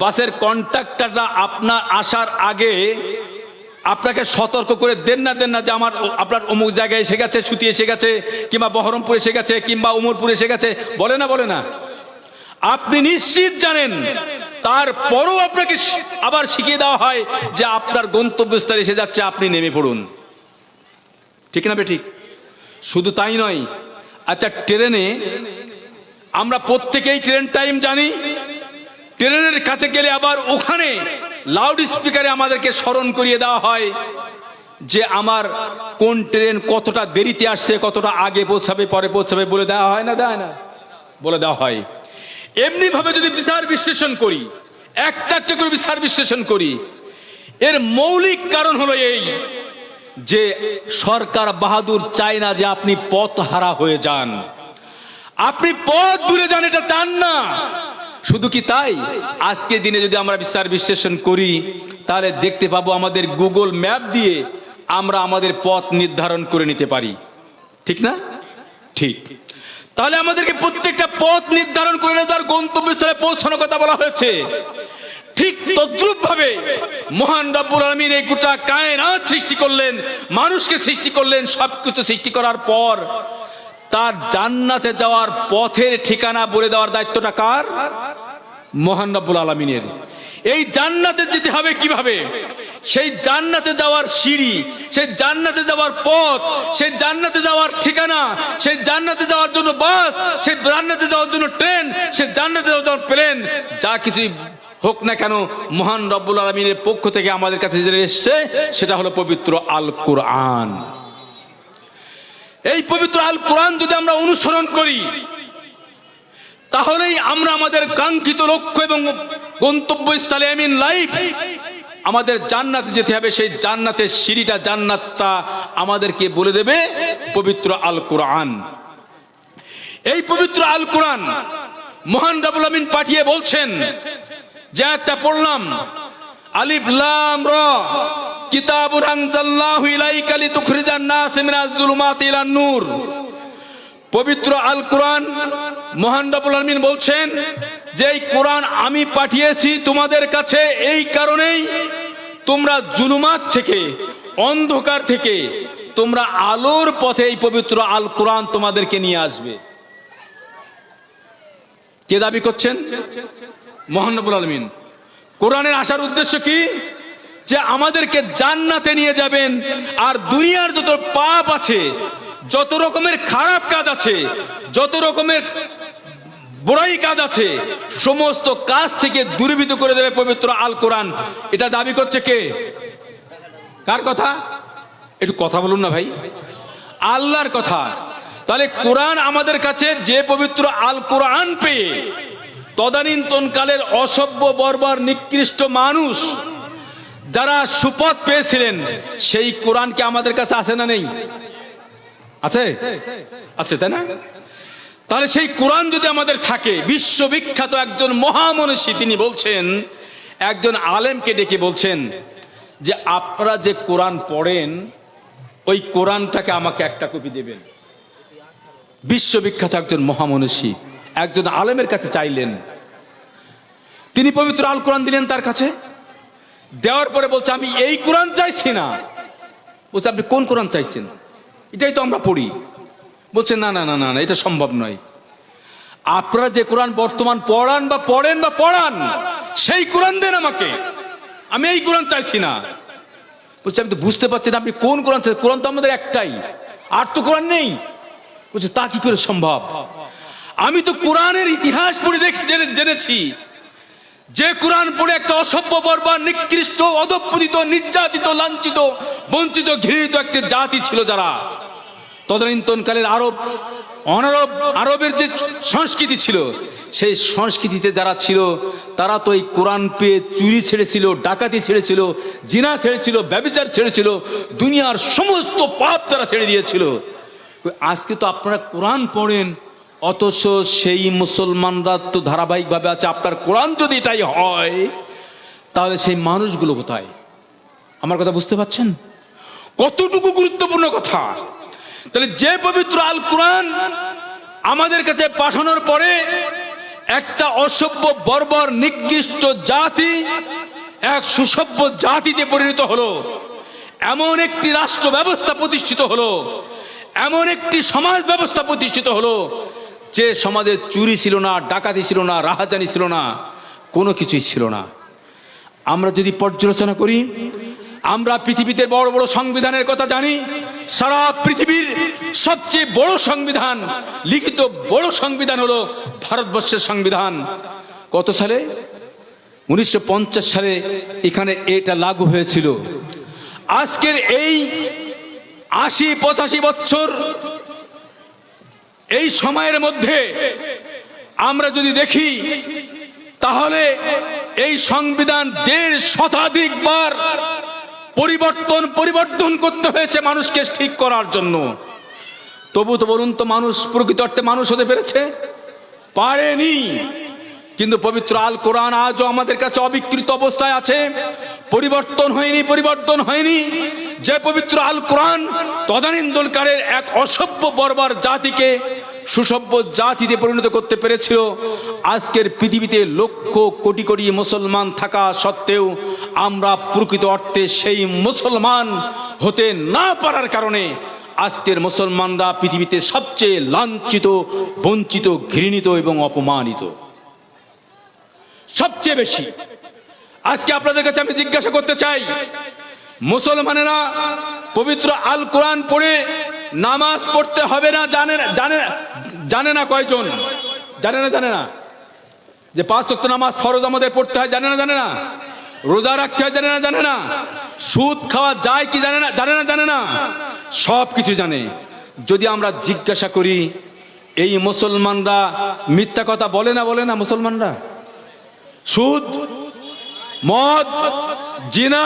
বাসের কন্ডাক্টররা আপনার আসার আগে আপনাকে সতর্ক করে দেন না যে আপনার অমুক জায়গায় এসে গেছে, সুতি এসে গেছে, কিংবা বহরমপুর এসে গেছে, কিংবা উমরপুর এসে গেছে? বলে না? আপনি নিশ্চিত জানেন, তারপরও আপনাকে আবার শিখিয়ে দেওয়া হয় যে আপনার গন্তব্যস্থলে এসে যাচ্ছে, আপনি নেমে পড়ুন। ঠিক না বেঠিক? শুধু তাই নয়, আচ্ছা, ট্রেনে আমরা প্রত্যেকেই ট্রেন টাইম জানি। ট্রেনের কাছে গেলে আবার ওখানে লাউড স্পিকারে আমাদেরকে স্মরণ করিয়ে দেওয়া হয় যে আমার কোন ট্রেন কতটা দেরিতে আসছে, কতটা আগে পৌঁছাবে, পরে পৌঁছাবে, বলে দেওয়া হয় না? দেয় না? বলে দেওয়া হয়। এমনি ভাবে যদি বিচার বিশ্লেষণ করি, একটা করে বিচার বিশ্লেষণ করি, এর মৌলিক কারণ হলো এই যে সরকার বাহাদুর চায় না যে আপনি পথ হারা হয়ে যান, আপনি পথ ভুলে যান, এটা চান না। শুধু কি তাই, আজকে দিনে যদি আমরা বিচার বিশ্লেষণ করি, তাহলে দেখতে পাবো আমাদের গুগল ম্যাপ দিয়ে আমরা আমাদের পথ নির্ধারণ করে নিতে পারি। ঠিক না? ঠিক। তাহলে আমাদেরকে প্রত্যেকটা পথ নির্ধারণ করে তার গন্তব্যস্থলে পৌঁছানোর কথা বলা হয়েছে। ঠিক তদ্রূপ ভাবে মহান রব্বুল আলামিন এই গোটা কায়নাত সৃষ্টি করলেন, মানুষকে সৃষ্টি করলেন। সবকিছু সৃষ্টি করার পর তার জান্নাতে যাওয়ার পথের ঠিকানা বলে দেওয়ার দায়িত্বটা কার? মহান রব্বুল আলামিনের। এই জান্নাতে যেতে হবে কিভাবে, সেই জান্নাতে যাওয়ার সিঁড়ি, সেই জান্নাতে যাওয়ার পথ, সেই জান্নাতে যাওয়ার ঠিকানা, সেই জান্নাতে যাওয়ার জন্য বাস, সেই জান্নাতে যাওয়ার জন্য ট্রেন, সেই জান্নাতে যাওয়ার প্লেন, যা কিছু হোক না কেন, মহান রব্বুল আলামিনের পক্ষ থেকে আমাদের কাছে যেটা এসছে সেটা হলো পবিত্র আল কোরআন। এই পবিত্র আল কোরআন যদি আমরা অনুসরণ করি, তাহলেই আমরা আমাদের কাঙ্ক্ষিত লক্ষ্য এবং গন্তব্যস্থলে আমিন লাইফ, আমাদের জান্নাতে যেতে হবে। সেই জান্নাতের সিঁড়িটা, জান্নাতটা আমাদেরকে বলে দেবে পবিত্র আল কোরআন। এই পবিত্র আল কোরআন মহান রব্বুল আমিন পাঠিয়ে বলছেন, যে একটা পড়লাম, আলিফ লাম র, কিতাবুন আনজালনাহু ইলাইকা লিতুখরিজান নাস মিনাজ যুলুমাতি ইলান নূর। পবিত্র আল কোরআন মহান রব্বুল আমিন বলছেন যে এই কোরআন আমি পাঠিয়েছি তোমাদের কাছে এই কারণেই, তোমরা জুলুমাত থেকে, অন্ধকার থেকে তোমরা আলোর পথে এই পবিত্র আল কোরআন তোমাদেরকে নিয়ে আসবে। কে দাবি করছেন? মহান রব্বুল আলামিন। কোরআনের আসার উদ্দেশ্য কি? যে আমাদেরকে জান্নাতে নিয়ে যাবেন, আর দুনিয়ার যত পাপ আছে, যত রকমের খারাপ কাজ আছে, যত রকমের বুরাই কাজ আছে, সমস্ত কাজ থেকে দূরীভূত করে দেবে পবিত্র আল কোরআন। এটা দাবি করছে কে? কার কথা? একটু কথা বলুন না ভাই। আল্লাহর কথা। তাহলে কোরআন আমাদের কাছে, যে পবিত্র আল কোরআন পেয়ে তদানীন্তনকালের অসভ্য বর্বর নিকৃষ্ট মানুষ যারা সুপথ পেয়েছিলেন, সেই কোরআন কি আমাদের কাছে আছে না নেই? আছে, আছে তাই না? তাহলে সেই কোরআন যদি আমাদের থাকে, বিশ্ববিখ্যাত একজন মহামনীষী তিনি বলছেন, একজন আলেমকে ডেকে বলছেন যে আপনারা যে কোরআন পড়েন ওই কোরআনটাকে আমাকে একটা কপি দেবেন। বিশ্ববিখ্যাত একজন মহামনীষী একজন আলেমের কাছে চাইলেন, তিনি পবিত্র আল কোরআন দিলেন তার কাছে। দেওয়ার পরে বলছে আমি এই কোরআন চাইছি না। বলছে আপনি কোন কোরআন চাইছেন? এটাই তো আমরা পড়ি। বলছে না না না না না, এটা সম্ভব নয়। আপনারা যে কোরআন বর্তমান পড়ান বা পড়ান সেই কোরআন দেন আমাকে, আমি এই কোরআন চাইছি না। বলছে আমি তো বুঝতে পারছি না আপনি কোন কোরআন চাইছেন, কোরআন তো আমাদের একটাই, আর তো কোরআন নেই। বলছে তা কি করে সম্ভব? আমি তো কোরআনের ইতিহাস পড়ে জেনেছি যে কোরআন পড়ে একটা অসভ্য বর্বর নিকৃষ্ট অধঃপতিত নির্যাতিত লাঞ্ছিত বঞ্চিত ঘৃণিত একটা জাতি ছিল যারা তদানীন্তনকালের আরবের যে সংস্কৃতি ছিল, সেই সংস্কৃতিতে যারা ছিল তারা তো এই কোরআন পেয়ে চুরি ছেড়েছিল, ডাকাতি ছেড়েছিল, জিনা ছেড়েছিল, ব্যভিচার ছেড়েছিল, দুনিয়ার সমস্ত পাপ তারা ছেড়ে দিয়েছিল। আজকে তো আপনারা কোরআন পড়েন, অথচ সেই মুসলমানরা তো ধারাবাহিকভাবে আছে। আপনার কোরআন যদি এটাই হয় তাহলে সেই মানুষগুলো কোথায়? আমার কথা বুঝতে পারছেন? কতটুকু গুরুত্বপূর্ণ কথা। তাহলে যে পবিত্র আল কোরআন আমাদের কাছে পাঠানোর পরে একটা অসভ্য বর্বর নিকৃষ্ট জাতি এক সুসভ্য জাতিতে পরিণত হলো, এমন একটি রাষ্ট্র ব্যবস্থা প্রতিষ্ঠিত হলো, এমন একটি সমাজ ব্যবস্থা প্রতিষ্ঠিত হলো যে সমাজে চুরি ছিল না, ডাকাতি ছিল না, রাহাজানি ছিল না, কোনো কিছুই ছিল না। আমরা যদি পর্যালোচনা করি, আমরা পৃথিবীতে বড় বড় সংবিধানের কথা জানি। সারা পৃথিবীর সবচেয়ে বড় সংবিধান, লিখিত বড় সংবিধান হলো ভারতবর্ষের সংবিধান। কত সালে? 1950 সালে এখানে এটা লাগু হয়েছিল। আজকের এই 80-85 বছর এই সময়ের মধ্যে আমরা যদি দেখি তাহলে এই সংবিধান 1.5 শতাধিকবার পরিবর্তন করতে হয়েছে মানুষকে ঠিক করার জন্য। তবু তো বলুন তো, মানুষ প্রকৃত অর্থে মানুষ হতে পেরেছে? পারেনি। কিন্তু পবিত্র আল কোরআন আজও আমাদের কাছে অবিকৃত অবস্থায় আছে, পরিবর্তন হয়নি। যে পবিত্র আল কোরআন তদানীন্তনকালের এক অসভ্য বর্বর জাতিকে সুসভ্য জাতিতে পরিণত করতে পেরেছিল, আজকের পৃথিবীতে লক্ষ কোটি কোটি মুসলমান থাকা সত্ত্বেও আমরা প্রকৃত অর্থে সেই মুসলমান হতে না পারার কারণে আজকের মুসলমানরা পৃথিবীতে সবচেয়ে লাঞ্ছিত, বঞ্চিত, ঘৃণিত এবং অপমানিত সবচেয়ে বেশি। আজকে আপনাদের কাছে আমি জিজ্ঞাসা করতে চাই, মুসলমানেরা পবিত্র আল কোরআন পড়ে নামাজ পড়তে হবে না জানে না কয়জন? জানে না যে 5 ওয়াক্ত নামাজ ফরজ আমাদের পড়তে হয়? জানে না রোজা রাখতে হয়? জানে না সুদ খাওয়া যায় কি? জানে না সব কিছু জানে। যদি আমরা জিজ্ঞাসা করি এই মুসলমানরা মিথ্যা কথা বলে না মুসলমানরা? সুদ, মদ, জিনা,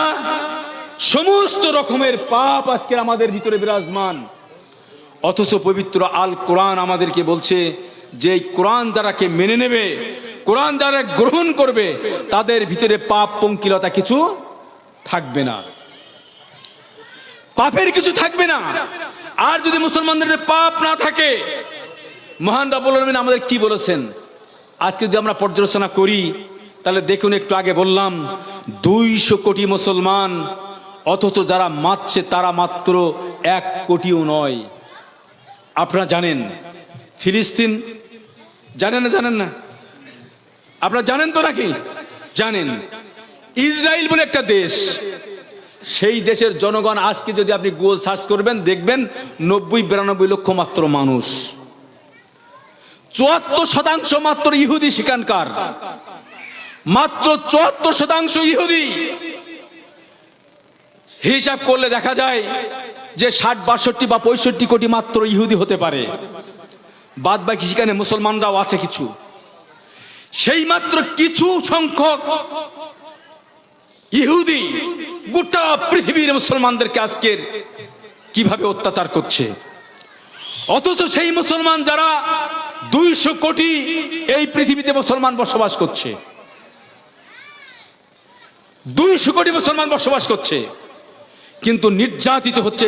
সমস্ত রকমের পাপ আজকে আমাদের ভিতরে বিরাজমান। অথচ পবিত্র আল কোরআন আমাদেরকে বলছে যে এই কোরআন যারাকে মেনে নেবে, কোরআন যারা গ্রহণ করবে, তাদের ভিতরে পাপ পঙ্কিলতা কিছু থাকবে না, পাপের কিছু থাকবে না। আর যদি মুসলমানদের পাপ না থাকে, মহান রব্বুল আলামিন আমাদের কি বলেছেন আজকে যদি আমরা পর্যালোচনা করি, তাহলে দেখুন, একটু আগে বললাম 200 কোটি মুসলমান, অথচ যারা মারছে তারা মাত্র 1 কোটিও নয়। আপনারা জানেন ফিলিস্তিন? জানেন না? আপনারা জানেন তো নাকি? জানেন ইসরায়েল বলে একটা দেশ, সেই দেশের জনগণ আজকে যদি আপনি গুগল সার্চ করবেন দেখবেন 90-92 লক্ষ মাত্র মানুষ। 74% মাত্র ইহুদি সেখানকার, মাত্র 74% ইহুদি। হিসাব করলে দেখা যায় যে 60, 62 বা 65 কোটি মাত্র ইহুদি হতে পারে, বাদ বাকি সেখানে মুসলমানরাও আছে কিছু। সেই মাত্র কিছু সংখ্যক ইহুদি গোটা পৃথিবীর মুসলমানদেরকে আজকের কিভাবে অত্যাচার করছে, অথচ সেই মুসলমান যারা 200 কোটি এই পৃথিবীতে মুসলমান বসবাস করছে, 200 কোটি মুসলমান বসবাস করছে, কিন্তু নির্যাতিত হচ্ছে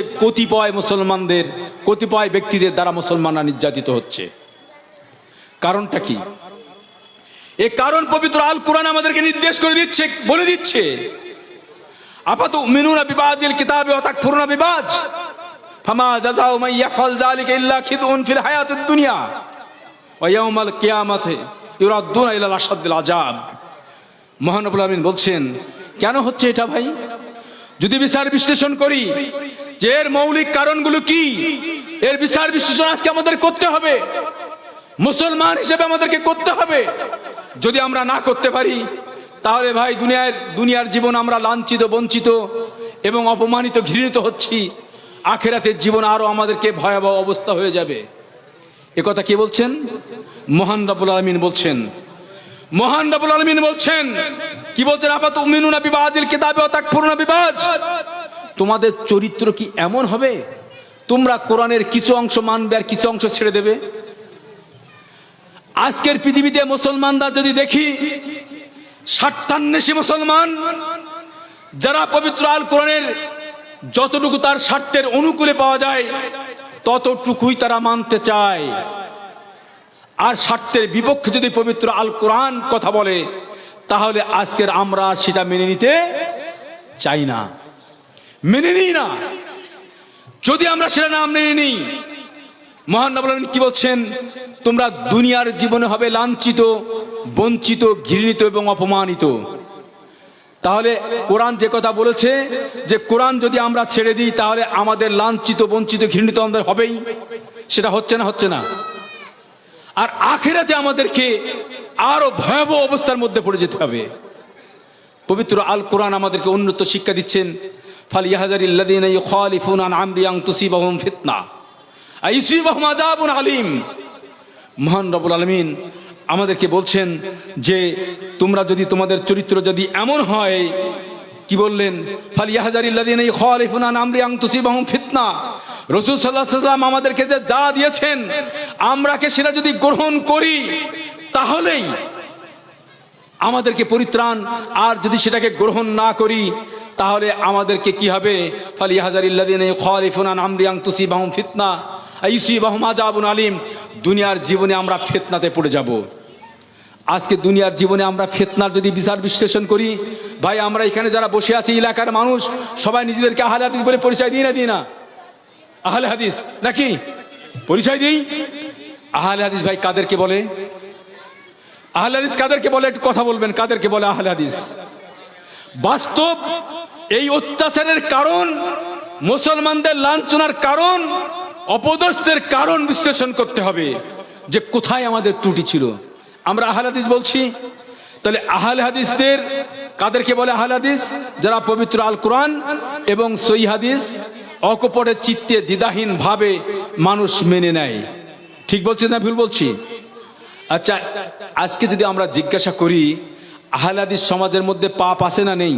কতিপয় ব্যক্তিদের দ্বারা মুসলমানরা নির্যাতিত হচ্ছে। কারণটা কি? এ কারণ পবিত্র আল কোরআন আমাদেরকে নির্দেশ করে দিচ্ছে, বলে দিচ্ছে, আফাতুমিনুনা বিবাজিল কিতাবি ওয়া তাকফুরুনা বিবাজ ফামা জাযাউ মান ইয়াফআল যালিকা ইল্লা খিযুন ফিল হায়াতিদ দুনিয়া ওয়া ইয়াউমাল কিয়ামাতি ইউরাদ্দুনা ইলা আশাদ্দিল আযাব। মহান রব্বুল আলামিন বলছেন, কেন হচ্ছে এটা ভাই? যদি বিচার বিশ্লেষণ করি যে এর মৌলিক কারণগুলো কি, এর বিচার বিশ্লেষণ আজকে আমাদের করতে হবে, মুসলমান হিসেবে আমাদেরকে করতে হবে। যদি আমরা না করতে পারি তাহলে ভাই দুনিয়ার জীবন আমরা লাঞ্ছিত, বঞ্চিত এবং অপমানিত, ঘৃণিত হচ্ছি। আখিরাতের জীবন আরো আমাদেরকে ভয়াবহ অবস্থা হয়ে যাবে। এ কথা কে বলছেন? মহান রব্বুল আলামিন বলছেন। মহান রব্বুল আলামিন বলছেন, কি বলছেন? আফাতুমিনুনা বিবাজিল কিতাবি ওয়া তাকফুরুনা বিবাজ। তোমাদের চরিত্র কি এমন হবে তোমরা কোরআনের কিছু অংশ মানবে আর কিছু অংশ ছেড়ে দেবে? আজকের পৃথিবীতে মুসলমানরা যদি দেখি, 60-টান্নেশি মুসলমান যারা পবিত্র আল কোরআনের যতটুকু তার স্বার্থের অনুকূলে পাওয়া যায় ততটুকুই তারা মানতে চায়, আর স্বার্থের বিপক্ষে যদি পবিত্র আল কোরআন কথা বলে তাহলে আজকের আমরা সেটা মেনে নিতে চাই না, মেনে নিই না। যদি আমরা সেটা না মেনে নিই, মহান রব্বুল আলামিন কি বলছেন? তোমরা দুনিয়ার জীবনে হবে লাঞ্ছিত, বঞ্চিত, ঘৃণিত এবং অপমানিত। তাহলে কোরআন যে কথা বলেছে যে কোরআন যদি আমরা ছেড়ে দিই তাহলে আমাদের লাঞ্ছিত, বঞ্চিত, ঘৃণিত আমাদের হবেই, সেটা হচ্ছে না, হচ্ছে না। আর আখিরাতে আমাদেরকে আরো ভয়াবহ অবস্থার মধ্যে পড়ে যেতে হবে। পবিত্র আল কোরআন আমাদেরকে উন্নত শিক্ষা দিচ্ছেন, ফালিয়াহযারিল্লাযীনা ইউখালিফুনা আন আমরি আন তুসিবাহুম ফিতনা আও ইউসিবাহুম আযাবুন আলীম। মহান রব্বুল আলামিন আমাদেরকে বলছেন যে তোমরা যদি, তোমাদের চরিত্র যদি এমন হয়, কি বললেন? ফালিয়াহযারিল্লাযীনা ইউখালিফুনা আন আমরি আন তুসিবাহুম ফিতনা। রাসূল সাল্লাল্লাহু আলাইহি ওয়াসাল্লাম আমাদেরকে যে যা দিয়েছেন আমরাকে সেটা যদি গ্রহণ করি তাহলেই আমাদেরকে পরিত্রাণ, আর যদি সেটাকে গ্রহণ না করি তাহলে আমাদেরকে কি হবে? ফালিয়াহযারিল্লাযীনা ইউখালিফুনা আন আমরি আন তুসিবাহুম ফিতনা আও ইউসিবাহুম আযাবুন আলীম। দুনিয়ার জীবনে আমরা ফিতনাতে পড়ে যাব। আজকে দুনিয়ার জীবনে আমরা ফিতনার যদি বিচার বিশ্লেষণ করি, ভাই আমরা এখানে যারা বসে আছি এলাকার মানুষ সবাই নিজেদেরকে আহলে হাদিস বলে পরিচয় দিই না, দিই না? আহলে হাদিস নাকি পরিচয় দিই? আহলে হাদিস ভাই কাদেরকে বলে? আহলে হাদিস কাদেরকে বলে? একটু কথা বলবেন, কাদেরকে বলে আহলে হাদিস? বাস্তব এই অত্যাচারের কারণ, মুসলমানদের লাঞ্ছনার কারণ, অপদস্থের কারণ বিশ্লেষণ করতে হবে যে কোথায় আমাদের ত্রুটি ছিল। আমরা আহলে হাদিস বলছি, তাহলে আহলে হাদিসদের কাদেরকে বলে? আহলে হাদিস যারা পবিত্র আল কোরআন এবং সহিহ হাদিস অকপটের চিত্তে দ্বিধাহীন ভাবে মানুষ মেনে নেয়। ঠিক বলছি না ভুল বলছি? আচ্ছা, আজকে যদি আমরা জিজ্ঞাসা করি আহলে হাদিস সমাজের মধ্যে পাপ আছে না নেই?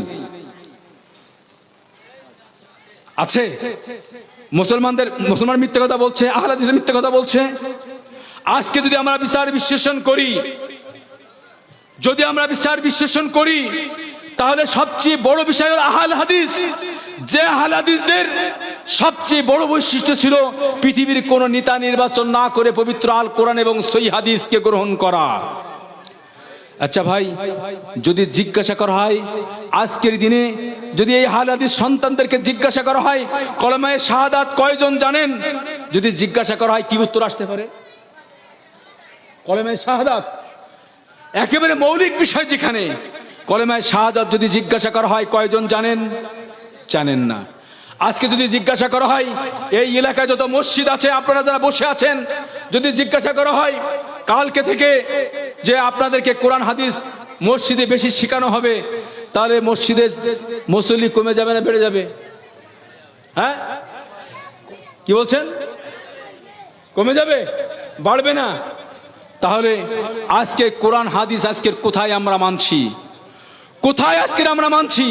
আছে। মুসলমান মিথ্যা কথা বলছে, আহলে হাদিস মিথ্যা কথা বলছে। আজকে যদি আমরা বিচার বিশ্লেষণ করি, তাহলে সবচেয়ে বড় বিষয় হলো আহলে হাদিস। যে আহলে হাদিসদের সবচেয়ে বড় বৈশিষ্ট্য ছিল পৃথিবীর কোন নেতা নির্বাচন না করে পবিত্র আল কোরআন এবং সহিহ হাদিসকে গ্রহণ করা। আচ্ছা ভাই, যদি জিজ্ঞাসা করা হয় আজকের দিনে, যদি এই আহলে হাদিস সন্তানদেরকে জিজ্ঞাসা করা হয় কলেমায়ে শাহাদাত কয়জন জানেন, যদি জিজ্ঞাসা করা হয় কি উত্তর আসতে পারে? কলেমায়ে শাহাদাত একেবারে মৌলিক বিষয়, যেখানে কলেমায়ে শাহাদাত যদি জিজ্ঞাসা করা হয় কয়জন জানেন? জানেন না। আজকে যদি জিজ্ঞাসা করা হয় এই এলাকায় যত মসজিদ আছে, আপনারা যারা বসে আছেন, যদি জিজ্ঞাসা করা হয় কালকে থেকে যে আপনাদেরকে কোরআন হাদিস মসজিদে বেশি শেখানো হবে, তাহলে মসজিদে মুসল্লি কমে যাবে না বেড়ে যাবে? হ্যাঁ, কি বলছেন? কমে যাবে, বাড়বে না? তাহলে আজকে কোরআন হাদিস আজকের কোথায় আমরা মানছি? কোথায় আজকের আমরা মানছি?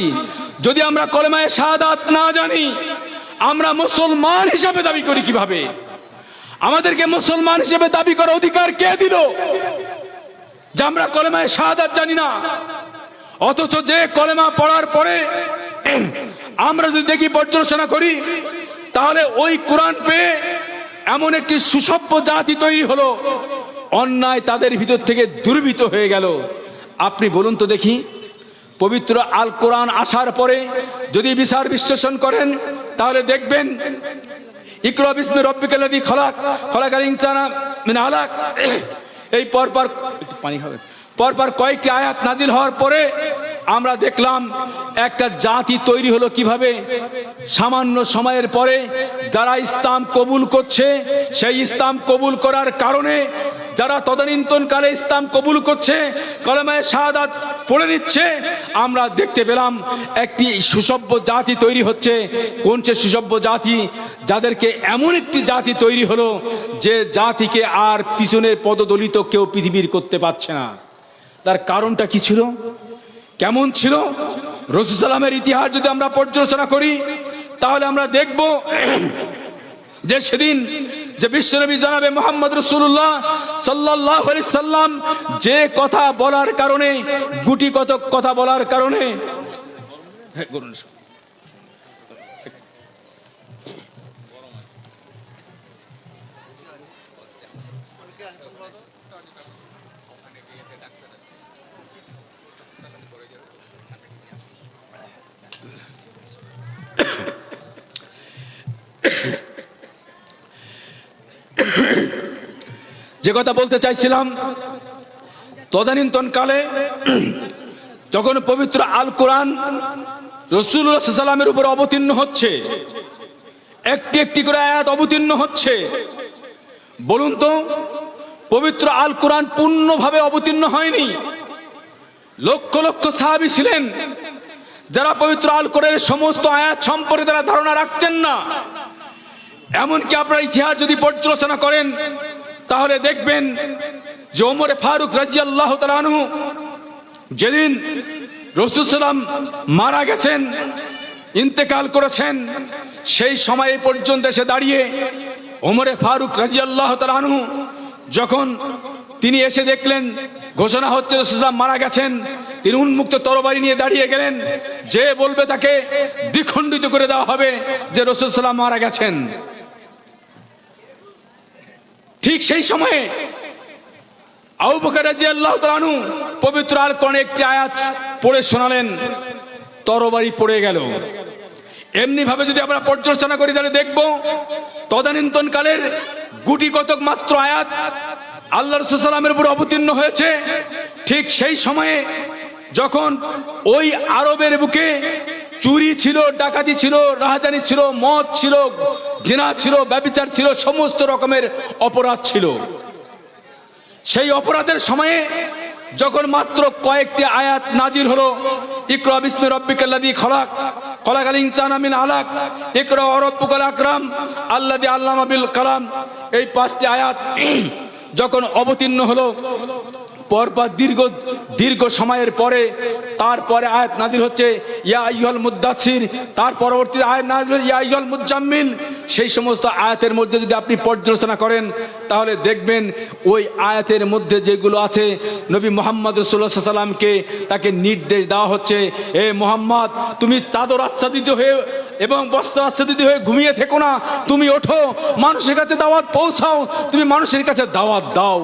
যদি আমরা কলেমায়ে শাহাদাত না জানি, আমরা মুসলমান হিসাবে দাবি করি কিভাবে? আমাদেরকে মুসলমান হিসেবে দাবি করার অধিকার কে দিল যে আমরা কলেমায়ে শাহাদাত জানি না? অথচ যে কলেমা পড়ার পরে আমরা যদি দেখি, পর্যালোচনা করি, তাহলে ওই কোরআন পেয়ে এমন একটি সুসভ্য জাতি তৈরি হলো, অন্যায় তাদের ভিতর থেকে দুর্বৃত হয়ে গেল। আপনি বলুন তো দেখি, পবিত্র আল কোরআন আসার পরে যদি বিচার বিশ্লেষণ করেন, তাহলে দেখবেন ইকরা বিসমি রাব্বিকাল্লাযী খলাক, খলাকাল ইনসানা মিন আলাক, এই পরপর পরপর কয়েকটি আয়াত নাজিল হওয়ার পরে আমরা দেখলাম একটা জাতি তৈরি হলো কিভাবে। সামান্য সময়ের পরে যারা ইসলাম কবুল করছে, সেই ইসলাম কবুল করার কারণে যারা তদানীন্তনকালে ইসলাম কবুল করছে, কলেমায়ে শাহাদাত পড়ে নিচ্ছে, আমরা দেখতে পেলাম একটি সুসভ্য জাতি তৈরি হচ্ছে। কোন সে সুসভ্য জাতি? যাদেরকে এমন একটি জাতি তৈরি হলো যে জাতিকে আর পিছনের পদদলিত কেউ পৃথিবীর করতে পারছে না। তার কারণটা কি ছিল? কেমন ছিল? রাসূল সাল্লামের ইতিহাস যদি আমরা পর্যালোচনা করি, তাহলে আমরা দেখব যে সেদিন যে বিশ্বনবী জনাবে মুহাম্মদ রাসূলুল্লাহ সাল্লাল্লাহু আলাইহি সাল্লাম যে কথা বলার কারণে, গুটি কত কথা বলার কারণে, যে কথা বলতে চাইছিলাম, তদানীন্তনকালে যখন পবিত্র আল কোরআন রাসূলুল্লাহ সাল্লাল্লাহু আলাইহি ওয়াসাল্লামের উপর অবতীর্ণ হচ্ছে, একটি একটি করে আয়াত অবতীর্ণ হচ্ছে, বলুন তো পবিত্র আল কোরআন পূর্ণভাবে অবতীর্ণ হয়নি। লক্ষ লক্ষ সাহাবী ছিলেন যারা পবিত্র আল কোরআনের সমস্ত আয়াত সম্পর্কে তারা ধারণা রাখতেন না। এমনকি আপনারা ইতিহাস যদি পর্যালোচনা করেন, তাহলে দেখবেন যে ওমর ফারুক রাদিয়াল্লাহু তাআলা আনহু যেদিন রাসূল সাল্লাম মারা গেছেন, ইন্তেকাল করেছেন, সেই সময় পর্যন্ত এসে দাঁড়িয়ে ওমর ফারুক রাদিয়াল্লাহু তাআলা আনহু যখন তিনি এসে দেখলেন ঘোষণা হচ্ছে রাসূল সাল্লাম মারা গেছেন, তিনি উন্মুক্ত তরবারি নিয়ে দাঁড়িয়ে গেলেন। যে বলবে তাকে দ্বিখণ্ডিত করে দেওয়া হবে যে রাসূল সাল্লাম মারা গেছেন। ঠিক সেই সময়ে আবু বকর রাদিয়াল্লাহু তাআলা আনহু পবিত্র আল কোরআনে একটি আয়াত পড়ে শোনালেন, তরবারি পড়ে গেল। এমনি ভাবে যদি আমরা পর্যালোচনা করি, তাহলে দেখব তদানীন্তনকালের গুটি কতক মাত্র আয়াত আল্লাহ রাসূল সাল্লাল্লাহু আলাইহি ওয়াসাল্লামের উপর অবতীর্ণ হয়েছে। ঠিক সেই সময়ে যখন ওই আরবের বুকে চুরি ছিল, ডাকাতি ছিল, রাহাজানি ছিল, মদ ছিল, জিনা ছিল, ব্যভিচার ছিল, সমস্ত রকমের অপরাধ ছিল, সেই অপরাধের সময়ে যখন মাত্র কয়েকটি আয়াত নাজিল হলো, ইকরা বিসমি রাব্বিকাল্লাযী খলাক, খলাকাল ইনসানা মিন আলাক, ইকরা ওয়া রাব্বুকাল আকরাম আল্লাযী আল্লামা বিল কালাম, এই পাঁচটি আয়াত যখন অবতীর্ণ হলো, পরপর দীর্ঘ সময়ের পরে তারপরে আয়াত নাজিল হচ্ছে ইয়া আইয়ুহাল মুদ্দাসসির, তার পরবর্তী আয়াত নাজিল ইয়া আইয়ুহাল মুজাম্মিল। সেই সমস্ত আয়াতের মধ্যে যদি আপনি পর্যালোচনা করেন, তাহলে দেখবেন ওই আয়াতের মধ্যে যেগুলো আছে, নবী মুহাম্মদ রাসূলুল্লাহ সাল্লাল্লাহু আলাইহি ওয়াসাল্লামকে তাকে নির্দেশ দেওয়া হচ্ছে, এ মুহাম্মদ তুমি চাদর আচ্ছাদিত হয়ে এবং বস্ত্র আচ্ছাদিত হয়ে ঘুমিয়ে থেকো না, তুমি ওঠো, মানুষের কাছে দাওয়াত পৌঁছাও, তুমি মানুষের কাছে দাওয়াত দাও।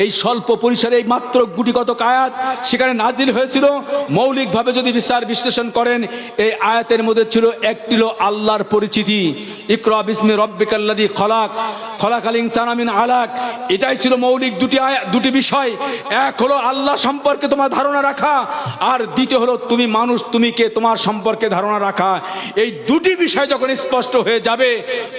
এই স্বল্প পরিসরে এই মাত্র গুটি কতক আয়াত সেখানে নাজিল হয়েছিল। মৌলিকভাবে যদি বিচার বিশ্লেষণ করেন, এই আয়াতের মধ্যে ছিল একটি হলো আল্লাহর পরিচিতি, ইকরা বিসমি রাব্বিকাল্লাযী খলাক, খলাকাল ইনসানা মিন আলাক। এটাই ছিল মৌলিক দুটি বিষয়। এক হলো আল্লাহ সম্পর্কে তোমার ধারণা রাখা, আর দ্বিতীয় হলো তুমি মানুষ, তুমি কে, তোমার সম্পর্কে ধারণা রাখা। এই দুটি বিষয় যখন স্পষ্ট হয়ে যাবে,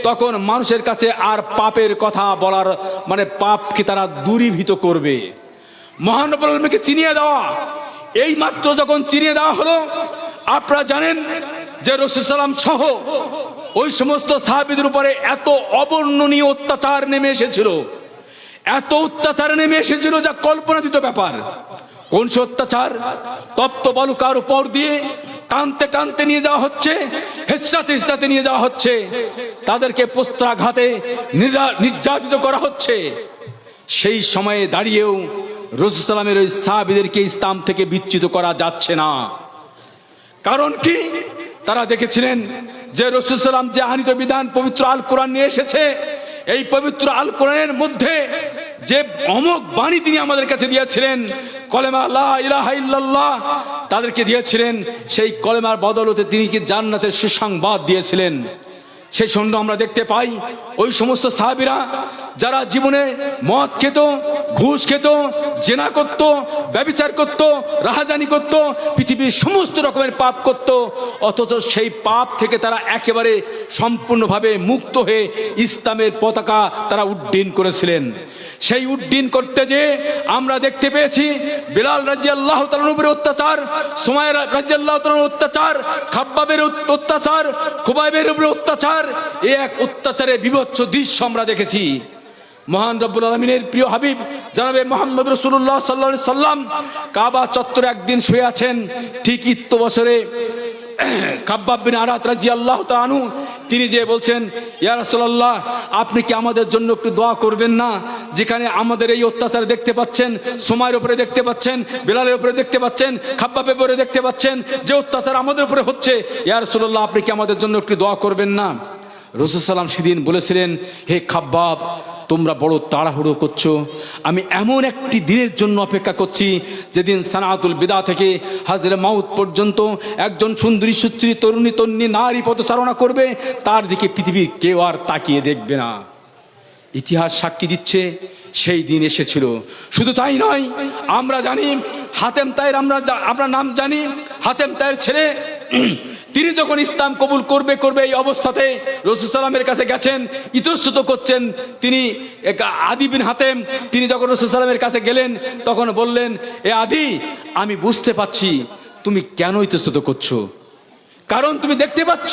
তখন মানুষের কাছে আর পাপের কথা বলার মানে পাপকে তারা দূরীভূত করবে। মহান রব্বুল আলামিনকে চিনিয়ে দেওয়া, এই মাত্র যখন চিনিয়ে দেওয়া হলো, আপনারা জানেন যে রাসূল সাল্লাম সহ ওই সমস্ত সাহাবীদের উপরে এত অবর্ণনীয় অত্যাচার নেমে এসেছিল, এত অত্যাচারে নেমে এসেছিল যা কল্পনাতীত ব্যাপার। কোন সে অত্যাচার? তপ্ত বালুকার উপর দিয়ে টানতে টানতে নিয়ে যাওয়া হচ্ছে, হেঁচড়াতে হেঁচড়াতে নিয়ে যাওয়া হচ্ছে, তাদেরকে প্রস্ত্রাঘাতে নির্যাতিত করা হচ্ছে। সেই সময়ে দাঁড়িয়েও রাসূল সাল্লামের ওই সাহাবীদেরকে ইসলাম থেকে বিচ্যুত করা যাচ্ছে না। কারণ কি? তারা দেখেছিলেন যে রাসূল সাল্লাম যে আনিত বিধান পবিত্র আল কোরআন নিয়ে এসেছে, এই পবিত্র আল কোরআনের মধ্যে যে অমোঘ বাণী তিনি আমাদের কাছে দিয়েছিলেন, কলেমা লা ইলাহা ইল্লাল্লাহ তাদেরকে দিয়েছিলেন, সেই কলেমার বদলতে তিনি কি জান্নাতের সুসংবাদ দিয়েছিলেন। সেই সন্ধ্যা আমরা দেখতে পাই ওই সমস্ত সাহাবীরা যারা জীবনে মদ খেত, ঘুষ খেত, জেনা করত, ব্যভিচার করত, রাহাজানি করত, পৃথিবীর সমস্ত রকমের পাপ করত, অথচ সেই পাপ থেকে তারা একেবারে সম্পূর্ণভাবে মুক্ত হয়ে ইসলামের পতাকা তারা উড্ডীন করেছিলেন। সেই উড্ডীন করতে যে আমরা দেখতে পেয়েছি বিলাল রাদিয়াল্লাহু তাআলার উপরে অত্যাচার, সুমাইয়া রাদিয়াল্লাহু তাআলার অত্যাচার, খাব্বাবের অত্যাচার, খুবাইবের উপরে অত্যাচার, এই এক অত্যাচারের বিভৎস দৃশ্য আমরা দেখেছি। মহান রব্বুল আলামিনের প্রিয় হাবিব জনাবে মুহাম্মদ রাসূলুল্লাহ সাল্লাল্লাহু আলাইহি সাল্লাম কাবা চত্বরে একদিন শুয়ে আছেন। ঠিক ইত্য বছরে খাব্বাব বিন আরাত রাদিয়াল্লাহু তাআলা আনহু তিনি যে বলছেন, ইয়া রাসূলুল্লাহ আপনি কি আমাদের জন্য একটু দোয়া করবেন না? যেখানে আমাদের এই অত্যাচার দেখতে পাচ্ছেন, সুমাইয়ের উপরে দেখতে পাচ্ছেন, বিলালের উপরে দেখতে পাচ্ছেন, খাব্বাবের উপরে দেখতে পাচ্ছেন, যে অত্যাচার আমাদের উপরে হচ্ছে, ইয়া রাসূলুল্লাহ আপনি কি আমাদের জন্য একটু দোয়া করবেন না? রাসূল সাল্লাম সেদিন বলেছিলেন, হে খাব্বাব তোমরা বড় তাড়াহুড়ো করছো, আমি এমন একটি দিনের জন্য অপেক্ষা করছি যেদিন সানাতুল বিদা থেকে হাজরে মাউত পর্যন্ত একজন সুন্দরী সুশ্রী তরুণী তন্নী নারী পদচারণা করবে, তার দিকে পৃথিবীর কেউ আর তাকিয়ে দেখবে না। ইতিহাস সাক্ষী দিচ্ছে সেই দিন এসেছিল। শুধু তাই নয়, আমরা জানি হাতেম তায়ের, আমরা নাম জানি হাতেম তায়ের ছেলে, তিনি যখন ইসলাম কবুল করবে এই অবস্থাতে রাসূল সাল্লামের কাছে গেছেন, ইতস্তত করছেন। তিনি আদি বিন হাতেম তিনি যখন রাসূল সাল্লামের কাছে গেলেন তখন বললেন, এ আদি আমি বুঝতে পাচ্ছি তুমি কেন ইতস্তত করছো, কারণ তুমি দেখতে পাচ্ছ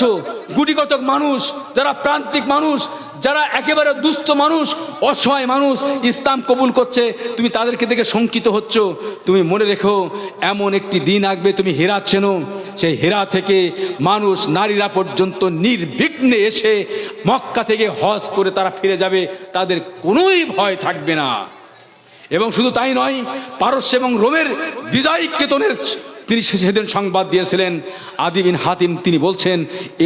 গুটিকতক মানুষ, যারা প্রান্তিক মানুষ, যারা একেবারে দুস্থ মানুষ, অসহায় মানুষ ইসলাম কবুল করছে, তুমি তাদেরকে দেখে শঙ্কিত হচ্ছ। তুমি মনে রেখো এমন একটি দিন আসবে, তুমি হেরা চেনো, সেই হেরা থেকে মানুষ নারীরা পর্যন্ত নির্বিঘ্নে এসে মক্কা থেকে হজ করে তারা ফিরে যাবে, তাদের কোনোই ভয় থাকবে না। এবং শুধু তাই নয়, পারস্য এবং রোমের বিজয় কেতনের তিনি সেদিন সংবাদ দিয়েছিলেন। আদি বিন হাতিম তিনি বলছেন,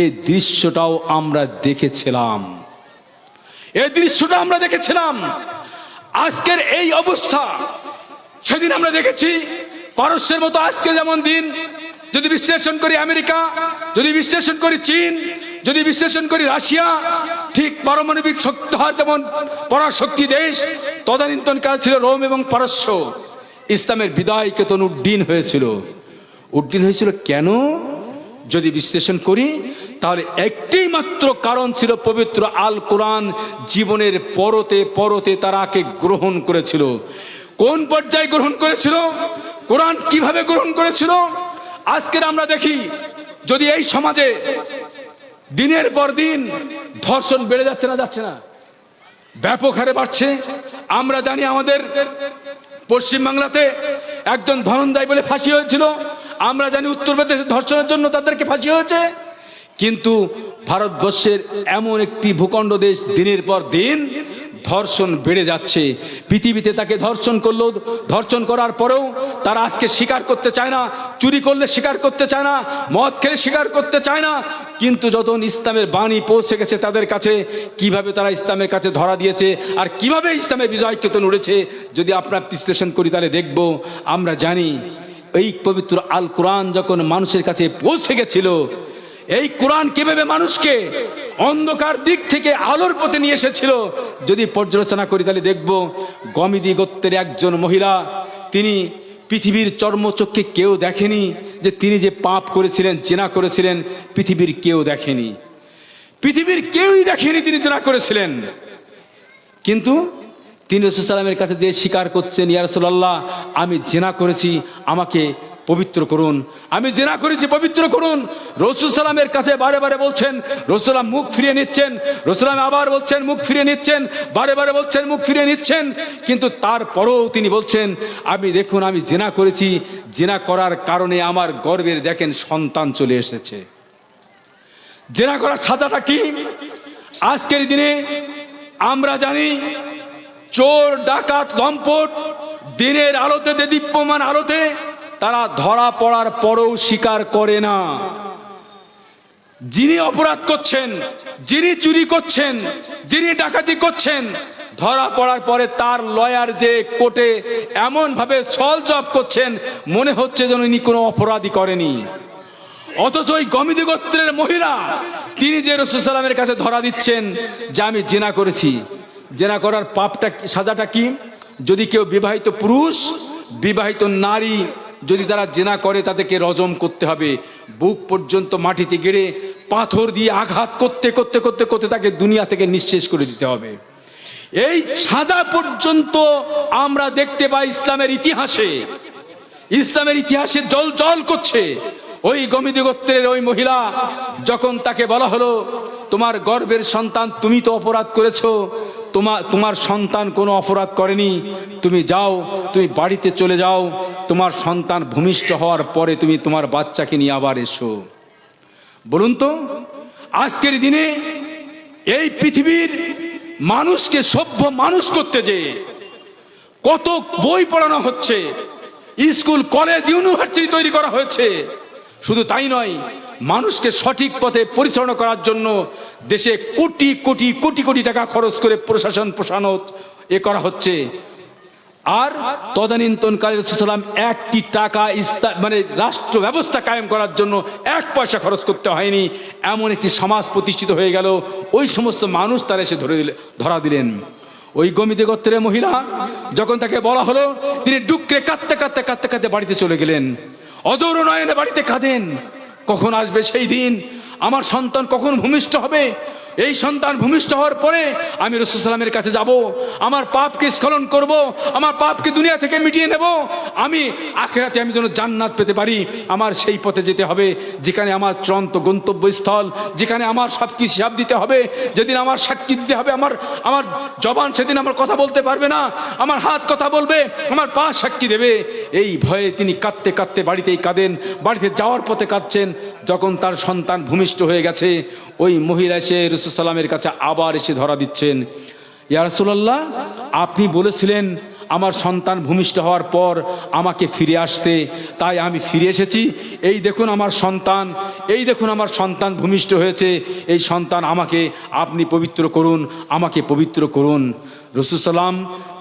এই দৃশ্যটাও আমরা দেখেছিলাম, এই দৃশ্যটা আমরা দেখেছিলাম। আজকের এই অবস্থা সেদিন আমরা দেখেছি। পারস্যের মতো আজকে যেমন দিন, যদি বিশ্লেষণ করি আমেরিকা, যদি বিশ্লেষণ করি চীন, যদি বিশ্লেষণ করি রাশিয়া, ঠিক পারমাণবিক শক্তি হওয়ার যেমন পরাশক্তি দেশ, তদানীন্তনকাল ছিল রোম এবং পারস্য। ইসলামের বিদায় কেতন উড্ডীন হয়েছিল। উড্ডীন হয়েছিল কেন? যদি বিশ্লেষণ করি তাহলে একটি মাত্র কারণ ছিল, পবিত্র আল কোরআন জীবনের পরতে পরতে তারাকে গ্রহণ করেছিল। কোন পর্যায়ে গ্রহণ করেছিল? কোরআন কিভাবে গ্রহণ করেছিল? আজকের আমরা দেখি, যদি এই সমাজে দিনের পর দিন ধর্ষণ বেড়ে যাচ্ছে না, যাচ্ছে না, ব্যাপক হারে বাড়ছে। আমরা জানি আমাদের পশ্চিমবাংলাতে একজন ধনঞ্জয় বলে ফাঁসি হয়েছিল, আমরা জানি উত্তরপ্রদেশে ধর্ষণের জন্য তাদেরকে ফাঁসি হয়েছে। কিন্তু ভারতবর্ষের এমন একটি ভূখণ্ড দেশ, দিনের পর দিন ধর্ষণ বেড়ে যাচ্ছে। পৃথিবীতে তাকে ধর্ষণ করলো, ধর্ষণ করার পরেও তারা আজকে স্বীকার করতে চায় না, চুরি করলে স্বীকার করতে চায় না, মদ খেলে স্বীকার করতে চায় না। কিন্তু যখন ইসলামের বাণী পৌঁছে গেছে তাদের কাছে, কিভাবে তারা ইসলামের কাছে ধরা দিয়েছে আর কিভাবে ইসলামের বিজয় কেতন উড়েছে, যদি আমরা বিশ্লেষণ করি তাহলে দেখব। আমরা জানি এই পবিত্র আল কোরআন যখন মানুষের কাছে পৌঁছে গেছিল, এই কোরআন কিভাবে মানুষকে অন্ধকার দিক থেকে আলোর পথে নিয়ে এসেছিল, যদি পর্যালোচনা করি তাহলে দেখব। গমিদি গোত্রের একজন মহিলা, তিনি পৃথিবীর চর্মচক্ষে কেউ দেখেনি যে তিনি যে পাপ করেছিলেন, জেনা করেছিলেন, পৃথিবীর কেউ দেখেনি, পৃথিবীর কেউই দেখেনি তিনি জেনা করেছিলেন। কিন্তু তিনি রাসূল সাল্লাল্লাহু আলাইহি ওয়াসাল্লামের কাছে যে স্বীকার করছেন, ইয়া রাসূলুল্লাহ আমি জেনা করেছি, আমাকে পবিত্র করুন, আমি জিনা করেছি পবিত্র করুন। রাসূল সাল্লামের কাছে বারে বারে বলছেন, রাসূল সাল্লাম মুখ ফিরিয়ে নিচ্ছেন, রাসূল সাল্লাম আবার বলছেন মুখ ফিরিয়ে নিচ্ছেন, বারে বারে বলছেন মুখ ফিরিয়ে নিচ্ছেন, কিন্তু তারপরেও তিনি বলছেন আমি দেখুন আমি জিনা করেছি, জিনা করার কারণে আমার গর্ভের দেখেন সন্তান চলে এসেছে। জিনা করার সাজাটা কি? আজকের দিনে আমরা জানি চোর ডাকাত লম্পট দিনের আলোতে দীপ্যমান আলোতে তারা ধরা পড়ার পরেও স্বীকার করে না। যিনি অপরাধ করছেন, যিনি চুরি করছেন, যিনি ডাকাতি করছেন, ধরা পড়ার পরে তার লয়ার যে কোর্টে এমন ভাবে সল জব করছেন মনে হচ্ছে যেন ইনি কোনো অপরাধী করেনি। অথচ ওই গমিদি গোত্রের মহিলা তিনি যে রাসূল সাল্লামের কাছে ধরা দিচ্ছেন যে আমি জিনা করেছি, জিনা করার পাপটা সাজাটা কি? যদি কেউ বিবাহিত পুরুষ বিবাহিত নারী যদি তারা জিনা করে তাদেরকে রজম করতে হবে, বুক পর্যন্ত মাটিতে গেড়ে পাথর দিয়ে আঘাত করতে করতে করতে করতে তাকে দুনিয়া থেকে নিঃশেষ করে দিতে হবে। এই সাজা পর্যন্ত আমরা দেখতে পাই ইসলামের ইতিহাসে। ইসলামের ইতিহাসে জল জল করছে। ওই গমিদি গোত্রের ওই মহিলা যখন তাকে বলা হলো তোমার গর্ভের সন্তান, তুমি তো অপরাধ করেছো, তোমার সন্তান কোনো অপরাধ করেনি, তুমি যাও, তুমি বাড়িতে চলে যাও, তোমার সন্তান ভূমিষ্ঠ হওয়ার পরে তুমি তোমার বাচ্চাকে নিয়ে আবার এসো। বলুন তো আজকের দিনে এই পৃথিবীর মানুষকে সভ্য মানুষ করতে যে কত বই পড়ানো হচ্ছে, স্কুল কলেজ ইউনিভার্সিটি তৈরি করা হয়েছে, শুধু তাই নয় মানুষকে সঠিক পথে পরিচালনা করার জন্য দেশে কোটি কোটি কোটি কোটি টাকা খরচ করে প্রশাসন করা হচ্ছে। আর তদানীন্তনকালে রাসূল সাল্লাম একটি টাকা মানে রাষ্ট্র ব্যবস্থা কায়েম করার জন্য এক পয়সা খরচ করতে হয়নি। এমন একটি সমাজ প্রতিষ্ঠিত হয়ে গেল, ওই সমস্ত মানুষ তারা এসে ধরা দিলেন। ওই গমিদি গোত্রের মহিলা যখন তাকে বলা হলো তিনি ডুকরে কাঁদতে কাঁদতে কাঁদতে কাঁদতে বাড়িতে চলে গেলেন। অজর নয়নে বাড়িতে কাঁদেন, কখন আসবে সেই দিন, আমার সন্তান কখন ভূমিষ্ঠ হবে, এই সন্তান ভূমিষ্ঠ হওয়ার পরে আমি রাসূল সাল্লামের কাছে যাব, আমার পাপকে স্খলন করব, আমার পাপকে দুনিয়া থেকে মিটিয়ে নেব, আমি আখিরাতে আমি যেন জান্নাত পেতে পারি। আমার সেই পথে যেতে হবে যেখানে আমার চূড়ান্ত গন্তব্যস্থল, যেখানে আমার সব কিছু হিসাব দিতে হবে, যেদিন আমার সাক্ষী দিতে হবে, আমার জবান সেদিন আমার কথা বলতে পারবে না, আমার হাত কথা বলবে, আমার পা সাক্ষী দেবে। এই ভয়ে তিনি কাঁদতে কাঁদতে বাড়িতেই কাঁদেন, বাড়িতে যাওয়ার পথে কাঁদছেন। যখন তার সন্তান ভূমিষ্ঠ হয়ে গেছে ওই মহিলা এসে রাসূল সাল্লামের কাছে আবার এসে ধরা দিচ্ছেন, ইয়া রাসূলুল্লাহ আপনি বলেছিলেন আমার সন্তান ভূমিষ্ঠ হওয়ার পর আমাকে ফিরে আসতে, তাই আমি ফিরে এসেছি। এই দেখুন আমার সন্তান, এই দেখুন আমার সন্তান ভূমিষ্ঠ হয়েছে, এই সন্তান আমাকে আপনি পবিত্র করুন, আমাকে পবিত্র করুন। রাসূল সাল্লাম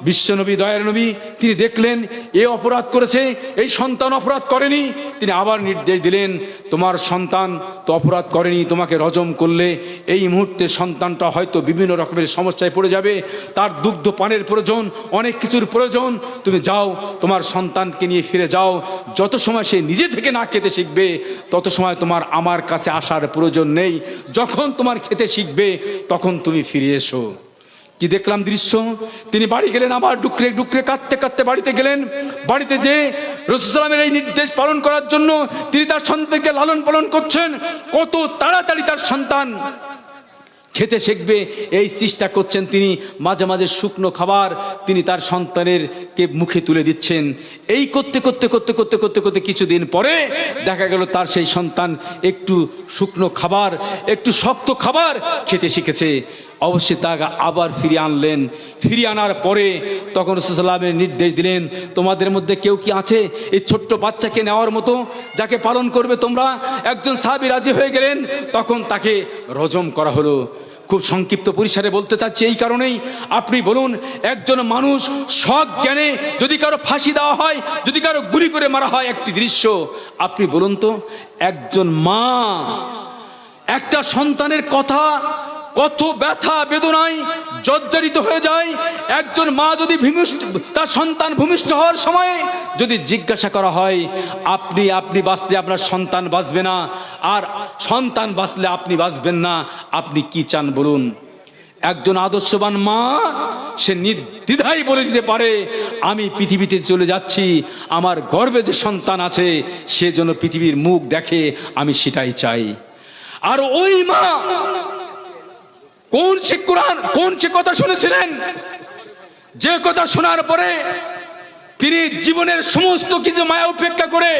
বিশ্বনবী দয়ার নবী তিনি দেখলেন এ অপরাধ করেছে, এই সন্তান অপরাধ করেনি, তিনি আবার নির্দেশ দিলেন তোমার সন্তান তো অপরাধ করেনি, তোমাকে রজম করলে এই মুহূর্তে সন্তানটা হয়তো বিভিন্ন রকমের সমস্যায় পড়ে যাবে, তার দুগ্ধ পানের প্রয়োজন, অনেক কিছুর প্রয়োজন, তুমি যাও তোমার সন্তানকে নিয়ে ফিরে যাও। যত সময় সে নিজে থেকে না খেতে শিখবে তত সময় তোমার আমার কাছে আসার প্রয়োজন নেই, যখন তোমার খেতে শিখবে তখন তুমি ফিরে এসো। কি দেখলাম দৃশ্য, তিনি বাড়ি গেলেন, আবার ডুকরে ডুকরে কাঁদতে কাঁদতে বাড়িতে গেলেন। বাড়িতে যে রাসূল সাল্লামের এই নির্দেশ পালন করার জন্য তিনি তার সন্তানকে লালন পালন করছেন, কত তাড়াতাড়ি তার সন্তান খেতে শিখবে এই চেষ্টা করছেন তিনি। মাঝে মাঝে শুকনো খাবার তিনি তার সন্তানের কে মুখে তুলে দিচ্ছেন। এই করতে করতে করতে করতে করতে করতে কিছুদিন পরে দেখা গেল তার সেই সন্তান একটু শুকনো খাবার, একটু শক্ত খাবার খেতে শিখেছে। অবশ্যই তাকে আবার ফিরিয়ে আনলেন। ফিরিয়ে আনার পরে তখন রাসূল সাল্লাল্লাহু আলাইহি ওয়াসাল্লাম নির্দেশ দিলেন তোমাদের মধ্যে কেউ কি আছে এই ছোট্ট বাচ্চাকে নেওয়ার মতো, যাকে পালন করবে তোমরা? একজন সাহাবী রাজি হয়ে গেলেন, তখন তাকে রজম করা হলো। খুব সংক্ষিপ্ত পরিসরে বলতে চাচ্ছি এই কারণেই, আপনি বলুন একজন মানুষ সজ্ঞানে যদি কারো ফাঁসি দেওয়া হয়, যদি কারো গুলি করে মারা হয়, একটি দৃশ্য আপনি বলুন তো, একজন মা একটা সন্তানের কথা কত ব্যথা বেদনায় জর্জরিত হয়ে যায়। একজন মা যদি তার সন্তান ভূমিষ্ঠ হওয়ার সময় যদি জিজ্ঞাসা করা হয় আপনি বাঁচলে আপনার সন্তান বাঁচবে না, আর সন্তান বাঁচলে আপনি বাঁচবেন না, আপনি কি চান বলুন? একজন আদর্শবান মা সে নির্দ্বিধায় বলে দিতে পারে, আমি পৃথিবীতে চলে যাচ্ছি, আমার গর্ভে যে সন্তান আছে সে যেন পৃথিবীর মুখ দেখে, আমি সেটাই চাই। আর ওই মা কোন সে কথা শুনেছিলেন, যে কথা শোনার পরে তিনি জীবনের সমস্ত কিছু মায়া উপেক্ষা করে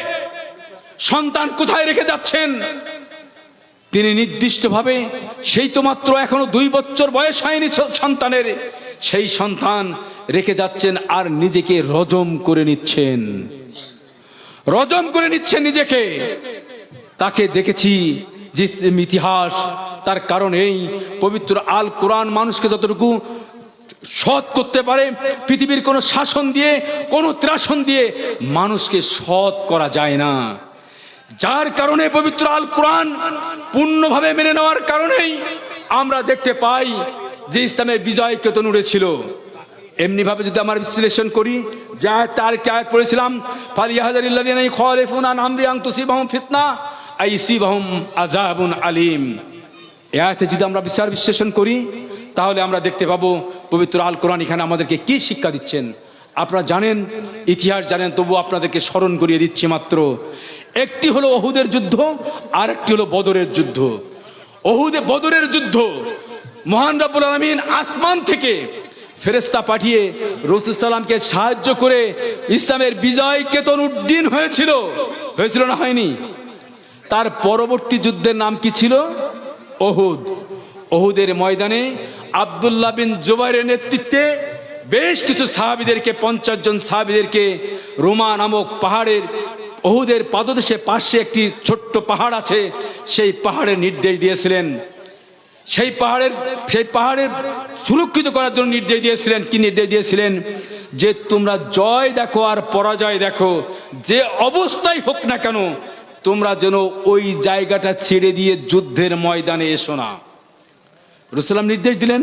সন্তান কোথায় রেখে যাচ্ছেন, তিনি নির্দিষ্টভাবে সেই তো মাত্র এখনো 2 বছর বয়স হয়নি সন্তানের, সেই সন্তান রেখে যাচ্ছেন আর নিজেকে রজম করে নিচ্ছেন নিজেকে। তাকে দেখেছি যে ইতিহাস, তার কারণ এই পবিত্র আল কোরআন মানুষকে যতটুকু সৎ করতে পারে, পৃথিবীর কোনো শাসন দিয়ে, কোনো ত্রাসন দিয়ে মানুষকে সৎ করা যায় না। যার কারণে পবিত্র আল কোরআন পূর্ণভাবে মেনে নেওয়ার কারণেই আমরা দেখতে পাই যে ইসলামের বিজয় কেতন উড়েছিল। এমনি ভাবে যদি আমরা বিশ্লেষণ করি, যা তার আয়াত পড়েছিলাম, ফালিয়াহযারিল্লাযীনা ইখালিফুনা আন আমরি আন তুসিবাহুম ফিতনা আও ইউসিবাহুম আযাবুন আলীম। এই আয়াতে যদি আমরা বিচার বিশ্লেষণ করি তাহলে আমরা দেখতে পাবো পবিত্র আল কোরআন এখানে আমাদেরকে কি শিক্ষা দিচ্ছেন। আপনারা জানেন, ইতিহাস জানেন, তবু আপনাদেরকে স্মরণ করিয়ে দিচ্ছি মাত্র। একটি হলো ওহুদের যুদ্ধ, আর একটি হলো বদরের যুদ্ধ। বদরের যুদ্ধ মহান রব্বুল আলামিন আসমান থেকে ফেরেশতা পাঠিয়ে রাসূল সাল্লামকে সাহায্য করে ইসলামের বিজয় কেতন উড্ডীন হয়েছিল না হয়নি? তার পরবর্তী যুদ্ধের নাম কি ছিল? ওহুদের ময়দানে আব্দুল্লাহ বিন জুবাইরের নেতৃত্বে বেশ কিছু সাহাবীদেরকে, 50 জন সাহাবীদেরকে রোমা নামক পাহাড়ের, ওহুদের পাদদেশে পাশে একটি ছোট্ট পাহাড় আছে, সেই পাহাড়ের নির্দেশ দিয়েছিলেন। সেই পাহাড়ের সুরক্ষিত করার জন্য নির্দেশ দিয়েছিলেন। কি নির্দেশ দিয়েছিলেন? যে তোমরা জয় দেখো আর পরাজয় দেখো, যে অবস্থায় হোক না কেন তোমরা যেন ওই জায়গাটা ছেড়ে দিয়ে যুদ্ধের ময়দানে এসো না। রাসূল নির্দেশ দিলেন।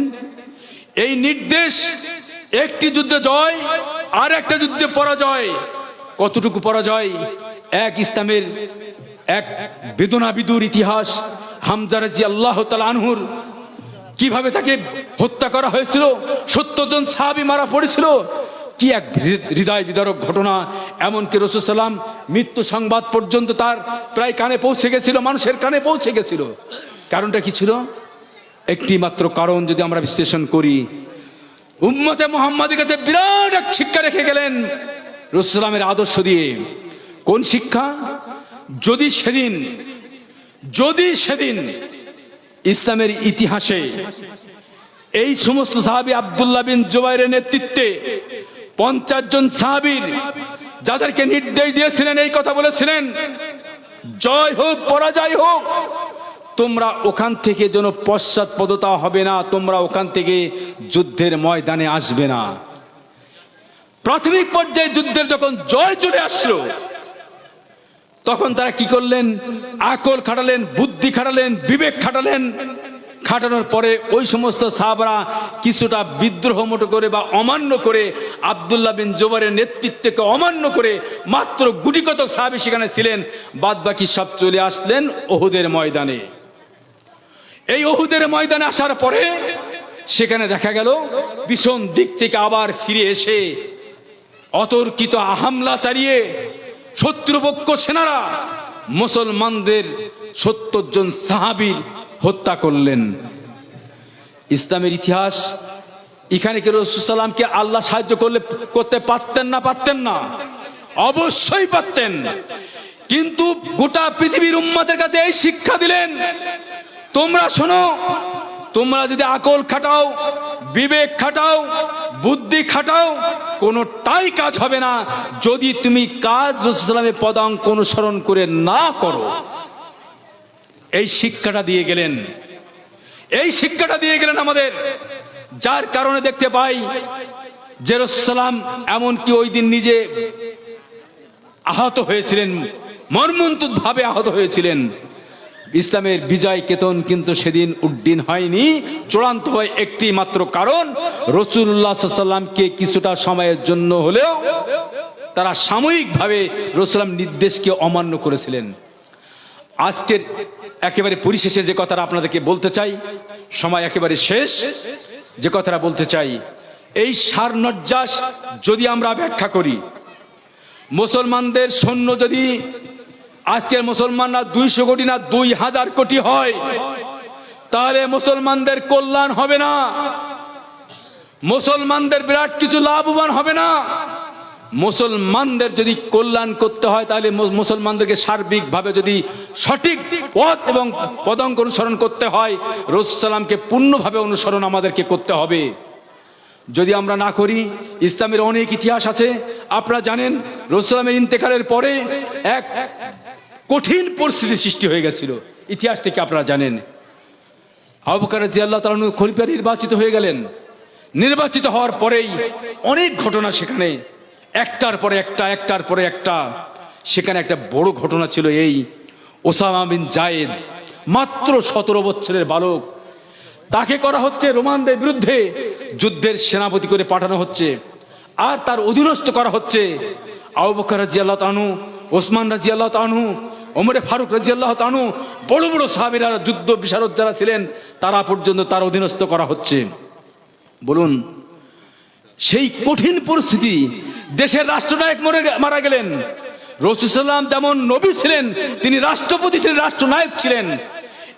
এই নির্দেশ, একটি যুদ্ধে জয় আর একটা যুদ্ধে পরাজয়। কতটুকু পরাজয়? ইসলামের এক বেদনাবিদুর ইতিহাস, হামজা রাদিয়াল্লাহু তাআলা আনহুর কিভাবে তাকে হত্যা করা হয়েছিল, 70 জন সাহাবী মারা পড়েছিল। কি এক হৃদয় বিদারক ঘটনা। এমনকি রাসূল সাল্লাম মৃত্যু সংবাদ পর্যন্ত তার প্রায় কানে পৌঁছে গেছিল, মানুষের কানে পৌঁছে গেছিল। কারণটা কি ছিল? একটি মাত্র কারণ যদি আমরা বিশ্লেষণ করি, উম্মতে মুহাম্মাদের কাছে বিরাট এক শিক্ষা রেখে গেলেন রাসূল সাল্লামের আদর্শ দিয়ে। কোন শিক্ষা? যদি সেদিন ইসলামের ইতিহাসে এই সমস্ত সাহাবী আব্দুল্লাহ বিন জুবাইরের নেতৃত্বে 50 জন সাহাবীর, যাদেরকে নির্দেশ দিয়েছিলেন, এই কথা বলেছিলেন, জয় হোক পরাজয় হোক তোমরা ওখান থেকে যেন পশ্চাৎপদতা হবে না, তোমরা ওখান থেকে যুদ্ধের ময়দানে আসবে না। প্রাথমিক পর্যায়ে যুদ্ধের যখন জয় চলে আসলো, তখন তারা কি করলেন? আকল খাটালেন, বুদ্ধি খাটালেন, বিবেক খাটালেন। খাটানোর পরে ওই সমস্ত সাহাবারা কিছুটা বিদ্রোহ মতো করে বা অমান্য করে, আব্দুল্লাহ বিন জুবাইরের নেতৃত্বকে অমান্য করে মাত্র গুটিকতক সাহাবী সেখানে ছিলেন, বাদ বাকি সব চলে আসলেন ওহুদের ময়দানে। এই ওহুদের ময়দানে আসার পরে সেখানে দেখা গেল পিছন দিক থেকে আবার ফিরে এসে অতর্কিত হামলা চালিয়ে শত্রুপক্ষ সেনারা মুসলমানদের 70 জন সাহাবীর হত্যা করলেন। ইসলামের ইতিহাস, এখানে কি রাসূল সাল্লামকে আল্লাহ সাহায্য করতে পারতেন না? অবশ্যই পারতেন। কিন্তু গোটা পৃথিবীর উম্মতের কাছে এই শিক্ষা দিলেন, তোমরা শোনো, তোমরা যদি আকল খাটাও, বিবেক খাটাও, বুদ্ধি খাটাও, কোনোটাই কাজ হবে না যদি তুমি কাজ রাসূল সাল্লামের পদাঙ্ক অনুসরণ করে না করো। এই শিক্ষাটা দিয়ে গেলেন আমাদের। যার কারণে দেখতে পাই যে রাসূল সাল্লাম এমনকি ওই দিন নিজে আহত হয়েছিলেন, মর্মন্তুদ ভাবে আহত হয়েছিলেন। ইসলামের বিজয় কেতন কিন্তু সেদিন উড্ডীন হয়নি। চূড়ান্ত হয় একটি মাত্র কারণ, রাসূলুল্লাহ সাল্লাল্লাহু আলাইহি ওয়াসাল্লামকে কিছুটা সময়ের জন্য হলেও তারা সাময়িকভাবে রাসূল নির্দেশকে অমান্য করেছিলেন। আজকের একেবারে পরিশেষে যে কথাটা আপনাদেরকে বলতে চাই, সময় একেবারে শেষ, যে কথাটা বলতে চাই, এই সারনজ্জাস যদি আমরা ব্যাখ্যা করি, মুসলমানদের সৈন্য যদি আজকের মুসলমানরা 200 কোটি না 2000 কোটি হয়, তাহলে মুসলমানদের কল্যাণ হবে না, মুসলমানদের বিরাট কিছু লাভবান হবে না। মুসলমানদের যদি কল্যাণ করতে হয়, তাহলে মুসলমানদেরকে সার্বিকভাবে যদি সঠিক পথ এবং পদাঙ্ক অনুসরণ করতে হয়, রাসূল সাল্লামকে পূর্ণভাবে অনুসরণ আমাদেরকে করতে হবে। যদি আমরা না করি, ইসলামের অনেক ইতিহাস আছে, আপনারা জানেন রাসূল সাল্লামের ইন্তেকালের পরে এক কঠিন পরিস্থিতি সৃষ্টি হয়ে গেছিল, ইতিহাস থেকে আপনারা জানেন। আবু বকর রাদিয়াল্লাহু তাআলা খলিফা নির্বাচিত হয়ে গেলেন। নির্বাচিত হওয়ার পরেই অনেক ঘটনা, সেখানে একটার পরে একটা। সেখানে একটা বড় ঘটনা ছিল এই, ওসামা বিন জায়েদ, মাত্র 17 বছরের বালক, তাকে করা হচ্ছে রোমানদের বিরুদ্ধে যুদ্ধের সেনাপতি করে পাঠানো হচ্ছে, আর তার অধীনস্থ করা হচ্ছে আবু বকর রাদিয়াল্লাহু তাআলা, ওসমান রাদিয়াল্লাহু তাআলা, ওমরে ফারুক রাদিয়াল্লাহু তাআলা, বড় বড় সাহাবীরা, যুদ্ধ বিশারদ যারা ছিলেন, তারা পর্যন্ত তার অধীনস্থ করা হচ্ছে। বলুন, সেই কঠিন পরিস্থিতি, দেশের রাষ্ট্রনায়ক মারা গেলেন। রাসূল সাল্লাল্লাহু আলাইহি ওয়াসাল্লাম যেমন নবী ছিলেন, তিনি রাষ্ট্রপতি ছিলেন, রাষ্ট্রনায়ক ছিলেন।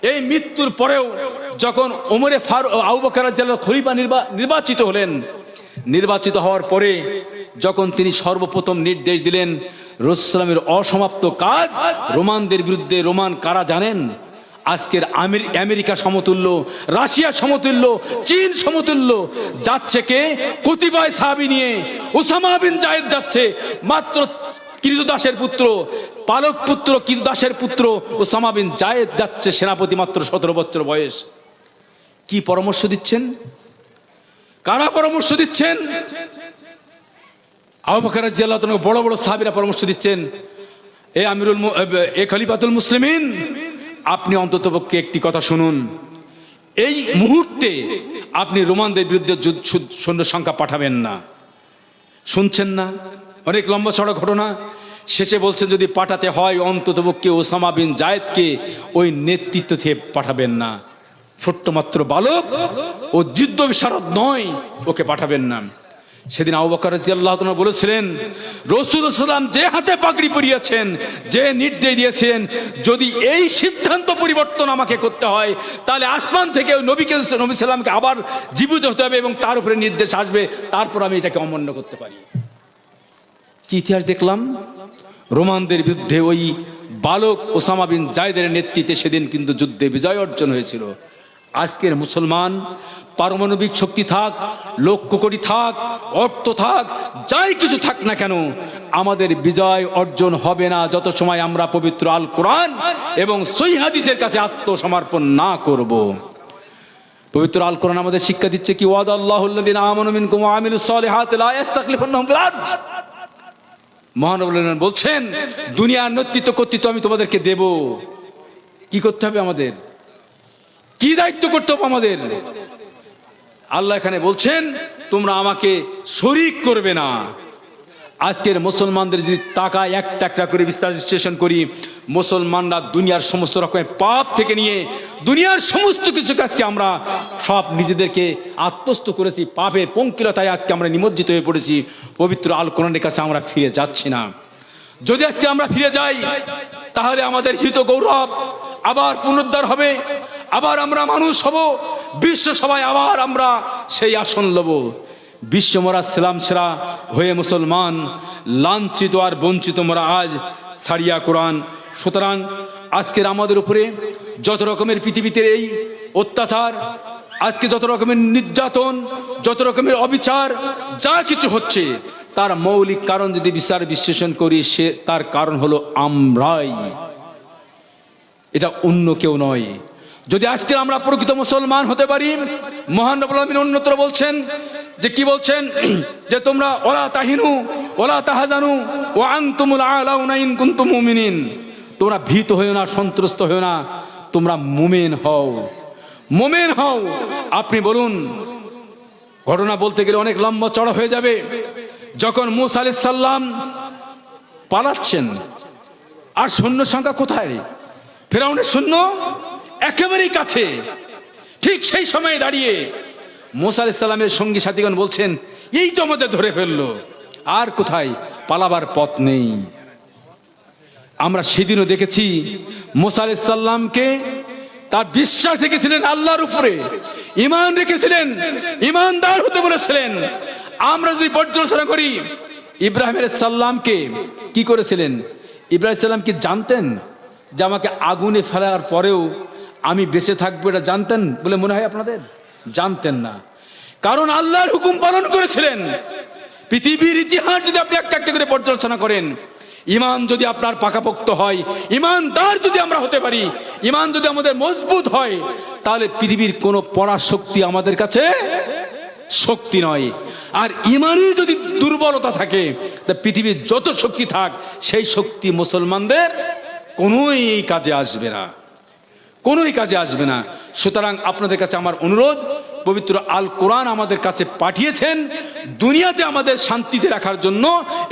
এই মৃত্যুর পরেও যখন ওমরে ফারুক, আবু বকর রাদিয়াল্লাহু খলিফা নির্বাচিত হলেন, নির্বাচিত হওয়ার পরে যখন তিনি সর্বপ্রথম নির্দেশ দিলেন, রাসূল সাল্লামের অসমাপ্ত কাজ রোমানদের বিরুদ্ধে। রোমান কারা জানেন? আজকের আমেরিকা সমতুল্য, রাশিয়া সমতুল্য, চীন সমতুল্য। যাচ্ছে কে? কতিপয় সাহাবী নিয়ে। ওসামা বিন জায়েদ যাচ্ছে, মাত্র কৃতদাসের পুত্র, পালক পুত্র, কৃতদাসের পুত্র ওসামা বিন জায়েদ যাচ্ছে, সেনাপতি, মাত্র 17 বছর বয়স। কি পরামর্শ দিচ্ছেন? কারা পরামর্শ দিচ্ছেন? আবু বকর রাদিয়াল্লাহু তাআলা, বড় বড় সাহাবীরা পরামর্শ দিচ্ছেন, এ খলিফাতুল মুসলিমিন, আপনি অন্ততপক্ষে একটি কথা শুনুন, এই মুহূর্তে আপনি রোমানদের বিরুদ্ধে সৈন্য সংখ্যা পাঠাবেন না। শুনছেন না? অনেক লম্বা চড়া ঘটনা। শেষে বলছেন, যদি পাঠাতে হয় অন্ততপক্ষে ওসামা বিন জায়েদকে ওই নেতৃত্ব থেকে পাঠাবেন না। ছোট্ট মাত্র বালক, ও যুদ্ধ বিশারদ নয়, ওকে পাঠাবেন না। সেদিন আবু বকর রাদিয়াল্লাহু তাআলা বলেছিলেন, রাসূল সাল্লাল্লাহু যে হাতে পাগড়ি পরিয়েছেন, যে নির্দেশ দিয়েছেন, যদি এই সিদ্ধান্ত পরিবর্তন আমাকে করতে হয়, তাহলে আসমান থেকে ওই নবী সাল্লামকে আবার জীবিত হতে হবে এবং তার উপরে নির্দেশ আসবে, তারপর আমি এটাকে অমান্য করতে পারি। কি ইতিহাস দেখলাম! রোমানদের বিরুদ্ধে ওই বালক ওসামা বিন জায়েদের নেতৃত্বে সেদিন কিন্তু যুদ্ধে বিজয় অর্জন হয়েছিল। আজকের মুসলমান, পারমাণবিক শক্তি থাক, লক্ষ কোটি থাক, অর্থ থাক, যাই কিছু থাক না কেন, আমাদের বিজয় অর্জন হবে না যত সময় আমরা পবিত্র আল কোরআন এবং সহিহ হাদিসের কাছে আত্মসমর্পণ না করব। পবিত্র আল কোরআন আমাদের শিক্ষা দিচ্ছে কি, ওয়াদাল্লাহুল্লাযিনা আমানু মিনকুম ওয়া আমিলুস সালিহাতি লা ইস্তাখলিফান্নাহুম ফিল আরদ। মহানবী বলছেন, দুনিয়ার কর্তৃত্ব আমি তোমাদেরকে দেব। কি করতে হবে আমাদের? কি দায়িত্ব করতে হবে আমাদের? আল্লাহ এখানে বলছেন, তোমরা আমাকে শরীক করবে না। আজকের মুসলমানদের যদি টাকা একটা একটা করে বিশ্লেষণ করি, মুসলমানরা দুনিয়ার সমস্ত রকমের পাপ থেকে নিয়ে দুনিয়ার সমস্ত কিছু আজকে আমরা সব নিজেদেরকে আত্মস্থ করেছি। পাপের পঙ্কিলতায় আজকে আমরা নিমজ্জিত হয়ে পড়েছি। পবিত্র আল কোরআনের কাছে আমরা ফিরে যাচ্ছি না। যদি আজকে আমরা ফিরে যাই, তাহলে আমাদের হিত গৌরব আবার পুনরুদ্ধার হবে, আবার আমরা মানুষ হব, বিশ্ব সভায় আবার আমরা সেই আসন লব। বিশ্ব মোরা সেলাম সেরা হয়ে মুসলমান, লাঞ্ছিত আর বঞ্চিত মোরা আজ ছাড়িয়া কোরআন। সুতরাং আজকের আমাদের উপরে যত রকমের পৃথিবীতে এই অত্যাচার, আজকে যত রকমের নির্যাতন, যত রকমের অবিচার যা কিছু হচ্ছে, তার মৌলিক কারণ যদি বিচার বিশ্লেষণ করি, সে তার কারণ হলো আমরাই, এটা অন্য কেউ নয়। যদি আজকে আমরা প্রকৃত মুসলমান হতে পারি, মহান রব্বুল আলামিন অন্যত্র বলছেন যে, কি বলছেন, যে তোমরা ওয়ালা তাহিনু ওয়ালা তাহজানু ওয়া আনতুমুল আলাউনা ইন কুনতুম মুমিনিন, তোমরা ভীত হও না, সন্ত্রস্ত হও না, তোমরা মুমিন হও, মুমিন হও। আপনি বলুন, ঘটনা বলতে গেলে অনেক লম্বা চড়া হয়ে যাবে। যখন মূসা আলাইহিস সালাম পালাচ্ছেন, আর সৈন্য সংখ্যা কোথায়? ফেরাউনের সৈন্য একেবারেই কাছে। ঠিক সেই সময়ে দাঁড়িয়ে মুসা আলাইহিস সালামের সঙ্গী সাথীগণ বলছেন, এই তো আমাদের ধরে ফেললো, আর কোথায় পালাবার পথ নেই। আমরা সেদিনও দেখেছি মুসা আলাইহিস সালামকে তার বিশ্বাস রেখেছিলেন আল্লাহর উপরে, ঈমান রেখেছিলেন, ঈমানদার হতে বলেছিলেন। আমরা যদি পর্যালোচনা করি ইব্রাহিম আলাইহিস সালামকে কি করেছিলেন, ইব্রাহিম আলাইহিস সালাম কি জানতেন যে আমাকে আগুনে ফেলার পরেও আমি বেঁচে থাকবো, এটা জানতেন বলে মনে হয় আপনাদের? জানতেন না, কারণ আল্লাহর হুকুম পালন করেছিলেন। পৃথিবীর ইতিহাস যদি আপনি একটা একটা করে পর্যালোচনা করেন, ঈমান যদি আপনার পাকাপোক্ত হয়, ঈমানদার যদি আমরা হতে পারি, ঈমান যদি আমাদের মজবুত হয়, তাহলে পৃথিবীর কোনো পরাশক্তি আমাদের কাছে শক্তি নয়। আর ঈমানের যদি দুর্বলতা থাকে, তা পৃথিবীর যত শক্তি থাক, সেই শক্তি মুসলমানদের কোনোই কাজে আসবে না, কোনোই কাজে আসবে না। সুতরাং আপনাদের কাছে আমার অনুরোধ, পবিত্র আল কোরআন আমাদের কাছে পাঠিয়েছেন দুনিয়াতে আমাদের শান্তিতে রাখার জন্য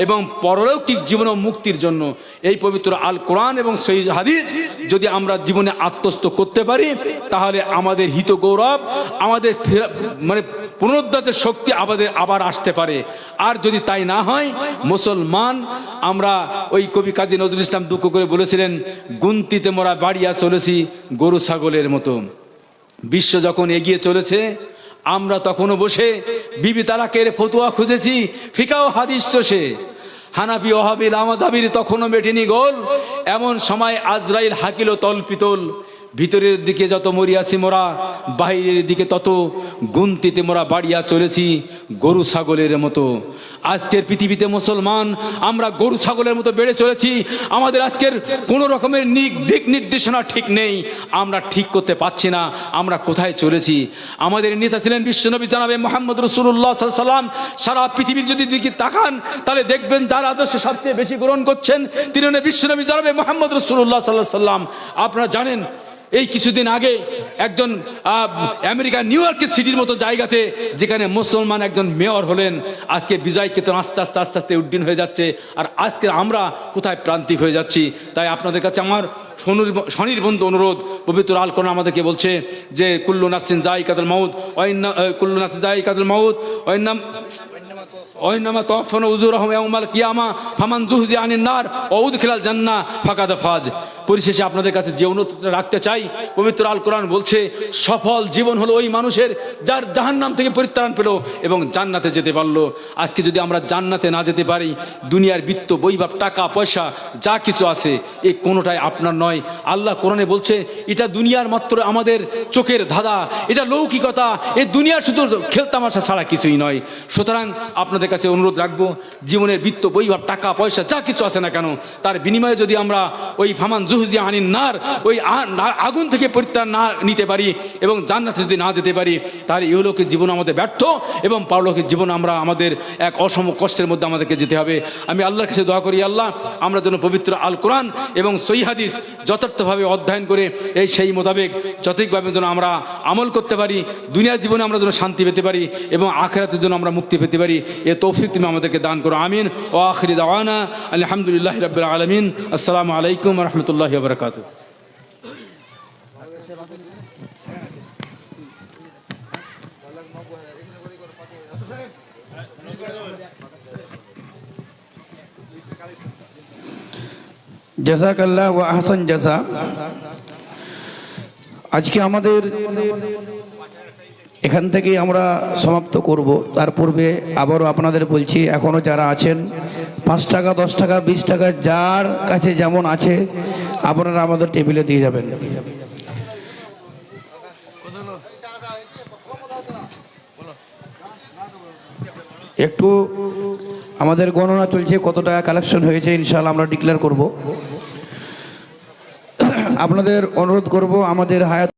এবং পরলৌকিক জীবন ও মুক্তির জন্য। এই পবিত্র আল কোরআন এবং সহিহ হাদিস যদি আমরা জীবনে আত্মস্থ করতে পারি, তাহলে আমাদের হিত গৌরব, আমাদের মানে পুনরুদ্ধারের শক্তি আবার আসতে পারে। আর যদি তাই না হয়, মুসলমান আমরা, ওই কবি কাজী নজরুল ইসলাম দুঃখ করে বলেছিলেন, গুনতিতে মোরা বাড়িয়া চলেছি গরু ছাগলের মতো। বিশ্ব যখন এগিয়ে চলেছে, আমরা তখনও বসে বিবি তালাকের ফতুয়া খুঁজেছি ফিকা ও হাদিস চষে। হানাফি ওয়াহাবি লামাজাবির তখনও মেটেনি গোল, এমন সময় আজরাইল হাকিল তলপিতল। ভিতরের দিকে যত মরিয়াছি মোরা, বাহিরের দিকে তত গুনতিতে মোরা বাড়িয়া চলেছি গরু ছাগলের মতো। আজকের পৃথিবীতে মুসলমান আমরা গরু ছাগলের মতো বেড়ে চলেছি। আমাদের আজকের কোনো রকমের দিক নির্দেশনা ঠিক নেই, আমরা ঠিক করতে পারছি না আমরা কোথায় চলেছি। আমাদের নেতা ছিলেন বিশ্বনবী জনাবে মুহাম্মদ রাসূলুল্লাহ সাল্লাল্লাহু আলাইহি ওয়াসাল্লাম। সারা পৃথিবীর যদি দিকে তাকান, তাহলে দেখবেন যার আদর্শ সবচেয়ে বেশি গ্রহণ করছেন তিনি হলেন বিশ্বনবী জনাবে মুহাম্মদ রাসূলুল্লাহ সাল্লাল্লাহু আলাইহি ওয়াসাল্লাম। আপনারা জানেন, এই কিছুদিন আগে একজন আমেরিকার নিউ ইয়র্কের সিটির মতো জায়গাতে, যেখানে মুসলমান একজন মেয়র হলেন, আজকে বিজয় কেতন আস্তে আস্তে আস্তে আস্তে উড্ডীন হয়ে যাচ্ছে। আর আজকে আমরা কোথায় প্রান্তিক হয়ে যাচ্ছি। তাই আপনাদের কাছে আমার স্বনির্বন্ধ অনুরোধ, পবিত্র আল কোরআন আমাদেরকে বলছে যে কুল্লু নাফসিন যায়িকাতুল মাউত, কুল্লু নাফসিন যায়িকাতুল মাউত ওয়াইন্নামা তাওয়াফাউনা উজুরাহুম ইয়াওমাল কিয়ামা ফামান যুহজিয়া আনিন নার ওয়া উদখিলাল জান্নাহ ফাকাদ ফাজ। পরিশেষে আপনাদের কাছে যে অনুরোধটা রাখতে চাই, পবিত্র আল কোরআন বলছে সফল জীবন হলো ওই মানুষের যার জাহান্নাম থেকে পরিত্রাণ পেল এবং জান্নাতে যেতে পারলো। আজকে যদি আমরা জান্নাতে না যেতে পারি, দুনিয়ার বিত্ত বৈভব টাকা পয়সা যা কিছু আছে, এই কোনোটাই আপনার নয়। আল্লাহ কোরআনে বলছে এটা দুনিয়ার মাত্র আমাদের চোখের ধাঁধা, এটা লৌকিকতা, এই দুনিয়ার শুধু খেলতামাশা ছাড়া কিছুই নয়। সুতরাং আপনাদের কাছে অনুরোধ রাখবো, জীবনের বিত্ত বৈভব টাকা পয়সা যা কিছু আছে না কেন, তার বিনিময়ে যদি আমরা ওই ফামান যুহজিয়া আনিন নার, ওই আগুন থেকে পরিত্রাণ না নিতে পারি এবং জান্নাতে যদি না যেতে পারি, তাহলে ইহলোকের জীবন আমাদের ব্যর্থ এবং পারলোকের জীবন আমাদের এক অসম কষ্টের মধ্যে আমাদেরকে যেতে হবে। আমি আল্লাহর কাছে দোয়া করি, আল্লাহ আমরা যেন পবিত্র আল কোরআন এবং সহিহ হাদিস যথার্থভাবে অধ্যয়ন করে সেই মোতাবেক যথাযথভাবে যেন আমরা আমল করতে পারি, দুনিয়ার জীবনে আমরা যেন শান্তি পেতে পারি এবং আখিরাতের জন্য আমরা মুক্তি পেতে পারি। এ তৌফিক তুমি আমাদেরকে দান করো, আমিন। ও আখিরি দাওয়ানা আলহামদুলিল্লাহি রাব্বিল আলামিন। আসসালামু আলাইকুম ওয়া রাহমাতুল্লাহি ওয়া বারাকাতুহু। জাযাকাল্লাহ ওয়া আহসান জাযা। আজকে আমাদের এখান থেকেই আমরা সমাপ্ত করব। তার পূর্বে আবারও আপনাদের বলছি, এখনও যারা আছেন 5 টাকা 10 টাকা 20 টাকা যার কাছে যেমন আছে আপনারা আমাদের টেবিলে দিয়ে যাবেন। একটু আমাদের গণনা চলছে, কত টাকা কালেকশন হয়েছে ইনশাআল্লাহ আমরা ডিক্লেয়ার করব। আপনাদের অনুরোধ করব, আমাদের হায়াত